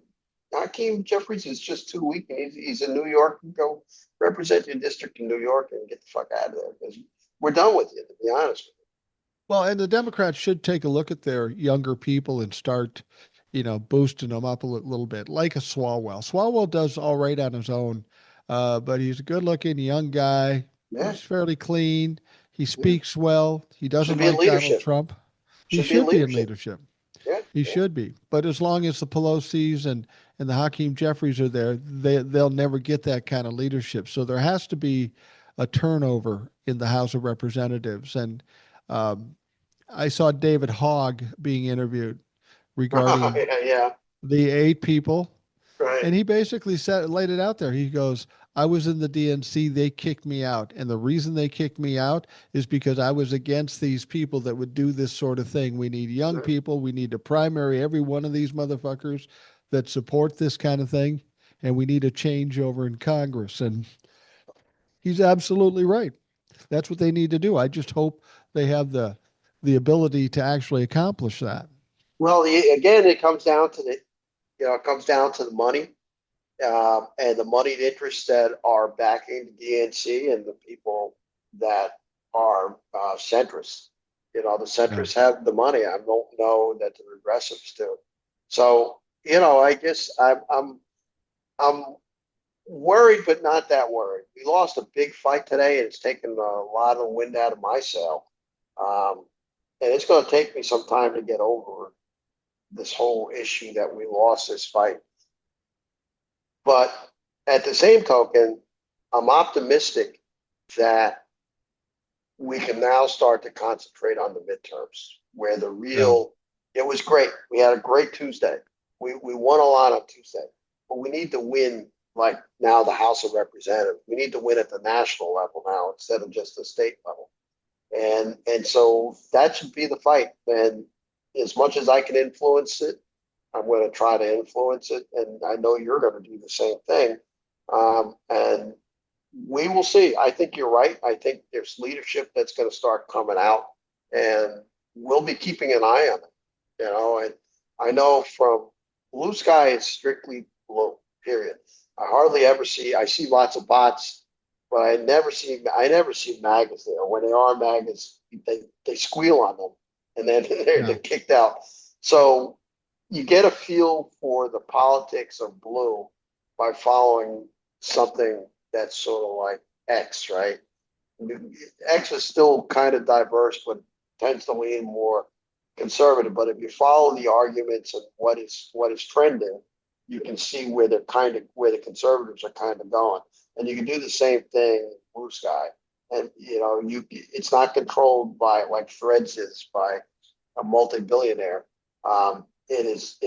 Hakeem Jeffries is just too weak. And he's in New York. Go represent your district in New York and get the fuck out of there because we're done with you, to be honest. Well, and the Democrats should take a look at their younger people and start, boosting them up a little bit, like a Swalwell. Swalwell does all right on his own, but he's a good-looking young guy. Yeah, He's fairly clean. He yeah. speaks well. He Should doesn't be in like Donald leadership. Trump. He Should be in should be in leadership. leadership. Yeah, He yeah. should be. But as long as the Pelosi's and the Hakeem Jeffries are there, they'll never get that kind of leadership. So there has to be a turnover in the House of Representatives. And um, I saw David Hogg being interviewed regarding Yeah, yeah. the 8 people, Right. and he basically laid it out there. He goes, I was in the DNC, they kicked me out. And the reason they kicked me out is because I was against these people that would do this sort of thing. We need young Right. people. We need to primary every one of these motherfuckers that support this kind of thing. And we need a changeover in Congress. And he's absolutely right. That's what they need to do. I just hope they have the ability to actually accomplish that. Well, again, it comes down to it comes down to the money and the moneyed interests that are backing the DNC and the people that are centrists. You know, the Yeah. centrists have the money. I don't know that the progressives do. So, I guess I'm worried, but not that worried. We lost a big fight today, and it's taken a lot of the wind out of my sail. Um, and it's going to take me some time to get over this whole issue that we lost this fight. But at the same token, I'm optimistic that we can now start to concentrate on the midterms where Yeah. it was great. We had a great Tuesday. We won a lot on Tuesday, but we need to win like now the House of Representatives. We need to win at the national level now instead of just the state level. And so that should be the fight. And as much as I can influence it, I'm going to try to influence it. And I know you're going to do the same thing. And we will see. I think you're right. I think there's leadership that's going to start coming out, and we'll be keeping an eye on it. And I know from blue sky is strictly blue, period. I hardly ever see, I see lots of bots, but I never see maggots there. When they are maggots, they squeal on them and then they're kicked out. So you get a feel for the politics of blue by following something that's sort of like X, right? X is still kind of diverse, but tends to lean more conservative. But if you follow the arguments and what is trending, you can see where the conservatives are kind of going, and you can do the same thing in blue sky. And it's not controlled by like Threads is by a multi-billionaire. It is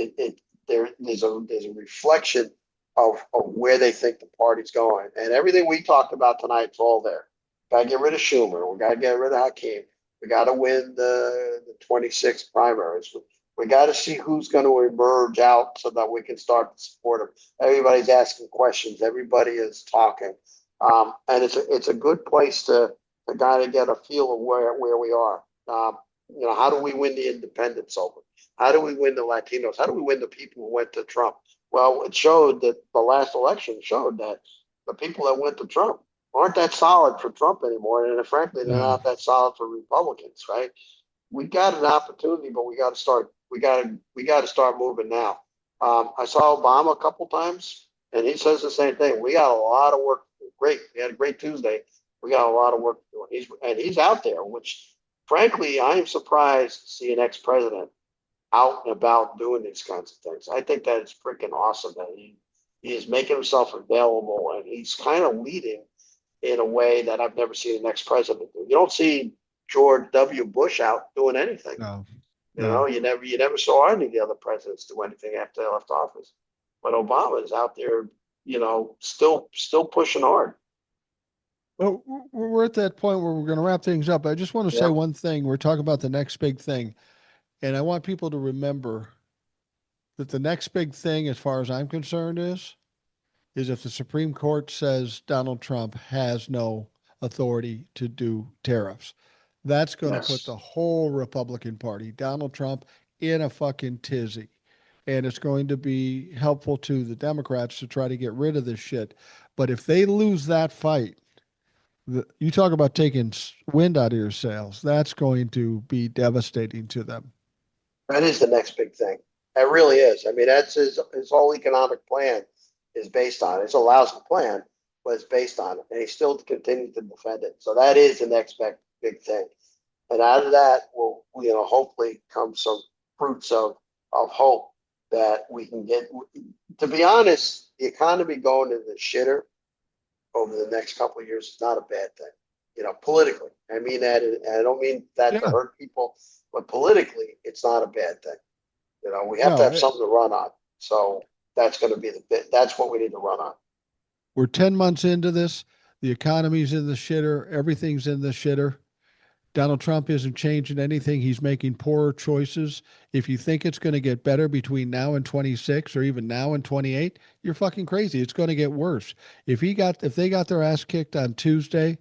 there's a reflection of where they think the party's going, and everything we talked about tonight's all there. Got to get rid of Schumer. We got to get rid of Hakeem. We got to win the 26 primaries. We got to see who's going to emerge out so that we can start to support them. Everybody's asking questions. Everybody is talking, and it's a good place to kind of get a feel of where we are. How do we win the independents over? How do we win the Latinos? How do we win the people who went to Trump? Well, it showed that the last election showed that the people that went to Trump aren't that solid for Trump anymore, and frankly, they're not that solid for Republicans, right? We got an opportunity, but we got to start. We got to start moving now. I saw Obama a couple times, and he says the same thing. We got a lot of work. Great, we had a great Tuesday. We got a lot of work to do. He's out there, which frankly, I am surprised to see an ex-president out and about doing these kinds of things. I think that it's freaking awesome that he is making himself available, and he's kind of leading in a way that I've never seen an ex-president do. You don't see George W. Bush out doing anything. No. You never saw any of the other presidents do anything after they left office. But Obama is out there, still pushing hard. Well, we're at that point where we're going to wrap things up. I just want to say one thing. We're talking about the next big thing. And I want people to remember that the next big thing, as far as I'm concerned, is if the Supreme Court says Donald Trump has no authority to do tariffs. That's going to put the whole Republican Party, Donald Trump, in a fucking tizzy. And it's going to be helpful to the Democrats to try to get rid of this shit. But if they lose that fight, you talk about taking wind out of your sails, that's going to be devastating to them. That is the next big thing. It really is. I mean, that's his whole economic plan is based on it. It's a lousy plan, but it's based on it. And he still continues to defend it. So that is the next big thing. And out of that will, hopefully come some fruits of hope that we can get. To be honest, the economy going to the shitter over the next couple of years is not a bad thing, politically. I mean that, and I don't mean that to hurt people, but politically, it's not a bad thing. We have to have something to run on. So that's going to be that's what we need to run on. We're 10 months into this. The economy's in the shitter. Everything's in the shitter. Donald Trump isn't changing anything. He's making poorer choices. If you think it's going to get better between now and 26 or even now and 28, you're fucking crazy. It's going to get worse. If they got their ass kicked on Tuesday,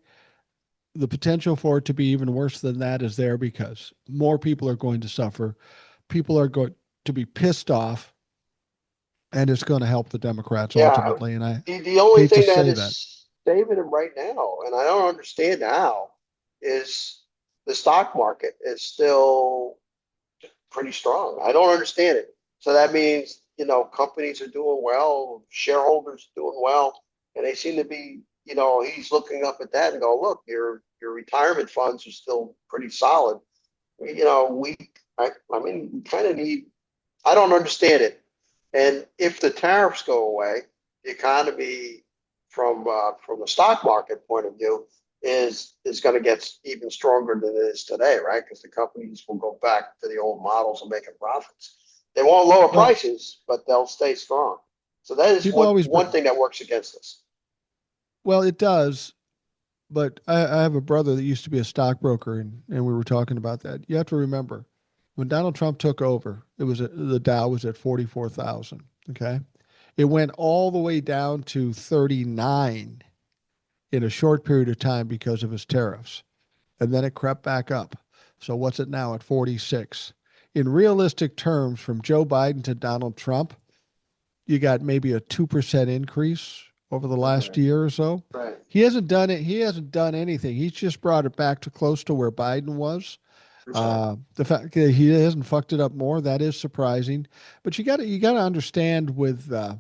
the potential for it to be even worse than that is there because more people are going to suffer. People are going to be pissed off, and it's going to help the Democrats ultimately. And the only thing that is saving them right now, and I don't understand how, is the stock market is still pretty strong. I don't understand it. So that means, companies are doing well, shareholders are doing well, and they seem to be, he's looking up at that and go, look, your retirement funds are still pretty solid. We kind of need, I don't understand it. And if the tariffs go away, the economy from the stock market point of view is going to get even stronger than it is today, right? Because the companies will go back to the old models of making profits. They won't lower Well, prices, but they'll stay strong. So that is people always one thing that works against us. well, it does, but I have a brother that used to be a stockbroker, and we were talking about that. You have to remember, when Donald Trump took over, the Dow was at 44,000. Okay, it went all the way down to 39 in a short period of time because of his tariffs, and then it crept back up. So what's it now at 46? In realistic terms, from Joe Biden to Donald Trump, you got maybe a 2% increase over the last Okay. year or so. Right. He hasn't done it. He hasn't done anything. He's just brought it back to close to where Biden was. Okay. The fact that he hasn't fucked it up more, that is surprising. But you got to understand with the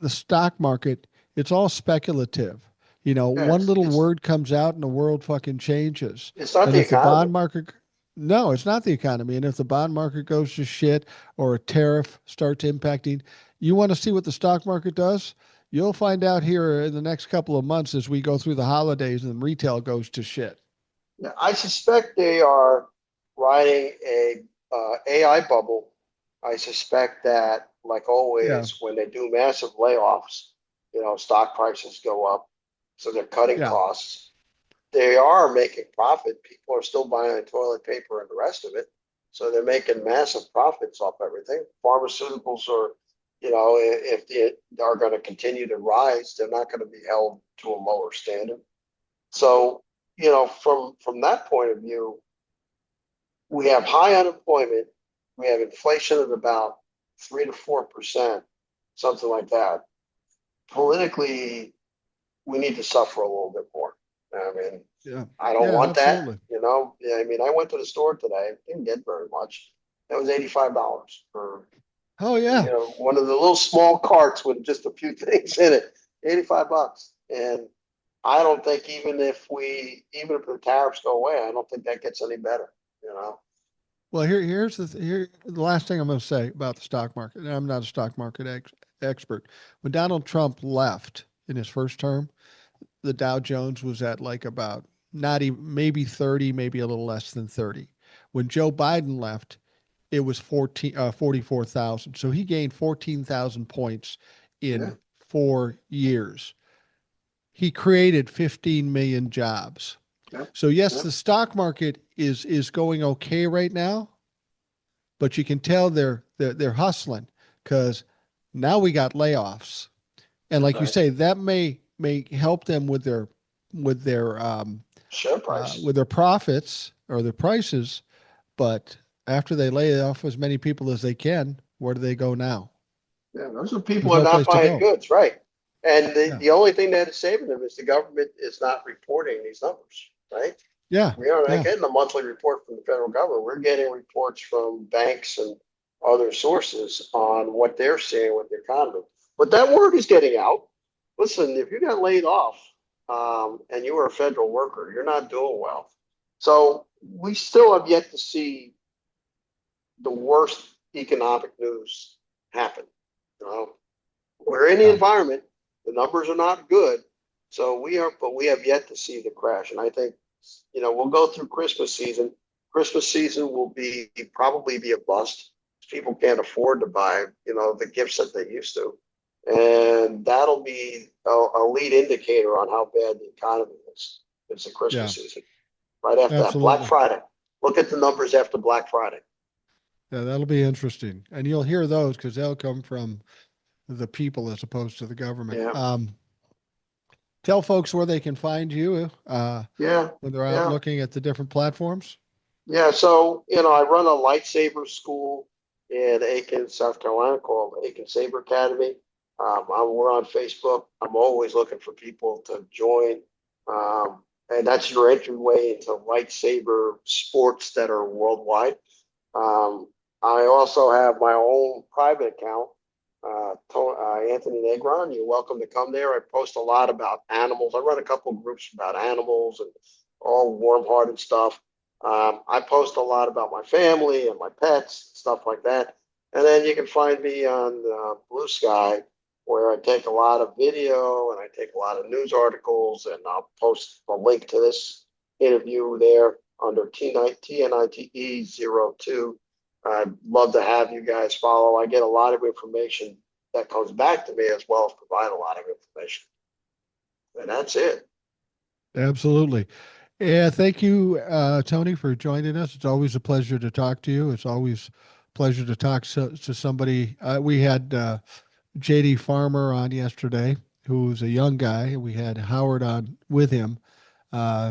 stock market, it's all speculative. One Yes. little word comes out and the world fucking changes. It's not And the if the economy. bond market, no, it's not the economy. And if the bond market goes to shit or a tariff starts impacting, you want to see what the stock market does? You'll find out here in the next couple of months as we go through the holidays and retail goes to shit. Yeah, I suspect they are riding a AI bubble. I suspect that, like Yeah. always, when they do massive layoffs, stock prices go up, so they're cutting Yeah. costs. They are making profit. People are still buying toilet paper and the rest of it, so they're making massive profits off everything. Pharmaceuticals are, if they are going to continue to rise, they're not going to be held to a lower standard. So, from that point of view, we have high unemployment. We have inflation at about 3 to 4%, something like that. Politically, we need to suffer a little bit more. I mean, Yeah. I don't Yeah, want that. absolutely. Yeah, I mean, I went to the store today, didn't get very much. That was $85 for, Oh yeah. one of the little small carts with just a few things in it. $85. And I don't think even if the tariffs go away, I don't think that gets any better, you know? Well, the last thing I'm going to say about the stock market. And I'm not a stock market expert. When Donald Trump left in his first term, the Dow Jones was at like about not even maybe 30, maybe a little less than 30. When Joe Biden left, it was 44,000. So he gained 14,000 points Yeah, in 4 years. He created 15 million jobs. yeah, So yes, yeah. the stock market is going okay right now, but you can tell they're hustling because now we got layoffs, and like you Right. say, that may help them with their Share price. with their profits or their prices. But after they lay off as many people as they can, where do they go now? Yeah, those are people There's who are no not place to buying go. goods, right? And the, Yeah, the only thing that is saving them is the government is not reporting these numbers, right? yeah, We are not yeah. getting a monthly report from the federal government. We're getting reports from banks and other sources on what they're seeing with the economy. But that word is getting out. Listen, if you got laid off and you were a federal worker, you're not doing well. So we still have yet to see the worst economic news happen. You know, we're in the Yeah. environment. The numbers are not good. But we have yet to see the crash. And I think, we'll go through Christmas season. Christmas season will probably be a bust. People can't afford to buy, the gifts that they used to. And that'll be a lead indicator on how bad the economy is. It's the Yeah, Christmas season. Right after that, Black absolutely. Friday. Look at the numbers after Black Friday. Yeah, that'll be interesting, and you'll hear those because they'll come from the people as opposed to the government. Yeah. Tell folks where they can find you Yeah. when they're out Yeah. looking at the different platforms. Yeah, so I run a lightsaber school in Aiken, South Carolina, called Aiken Saber Academy. We're on Facebook. I'm always looking for people to join, and that's your entryway into lightsaber sports that are worldwide. Um, I also have my own private account, Anthony Negron. You're welcome to come there. I post a lot about animals. I run a couple of groups about animals and all warm-hearted stuff. I post a lot about my family and my pets, stuff like that. And then you can find me on Blue Sky, where I take a lot of video and I take a lot of news articles, and I'll post a link to this interview there under TNITE02 I'd love to have you guys follow. I get a lot of information that comes back to me as well as provide a lot of information. And that's it. Absolutely. Yeah, thank you, Tony, for joining us. It's always a pleasure to talk to you. It's always a pleasure to talk to somebody. We had JD Farmer on yesterday, who's a young guy. We had Howard on with him.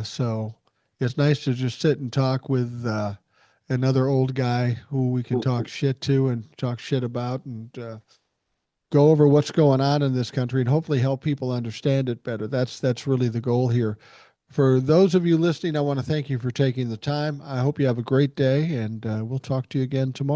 So it's nice to just sit and talk with another old guy who we can talk shit to and talk shit about and go over what's going on in this country and hopefully help people understand it better. That's really the goal here. For those of you listening, I want to thank you for taking the time. I hope you have a great day, and we'll talk to you again tomorrow.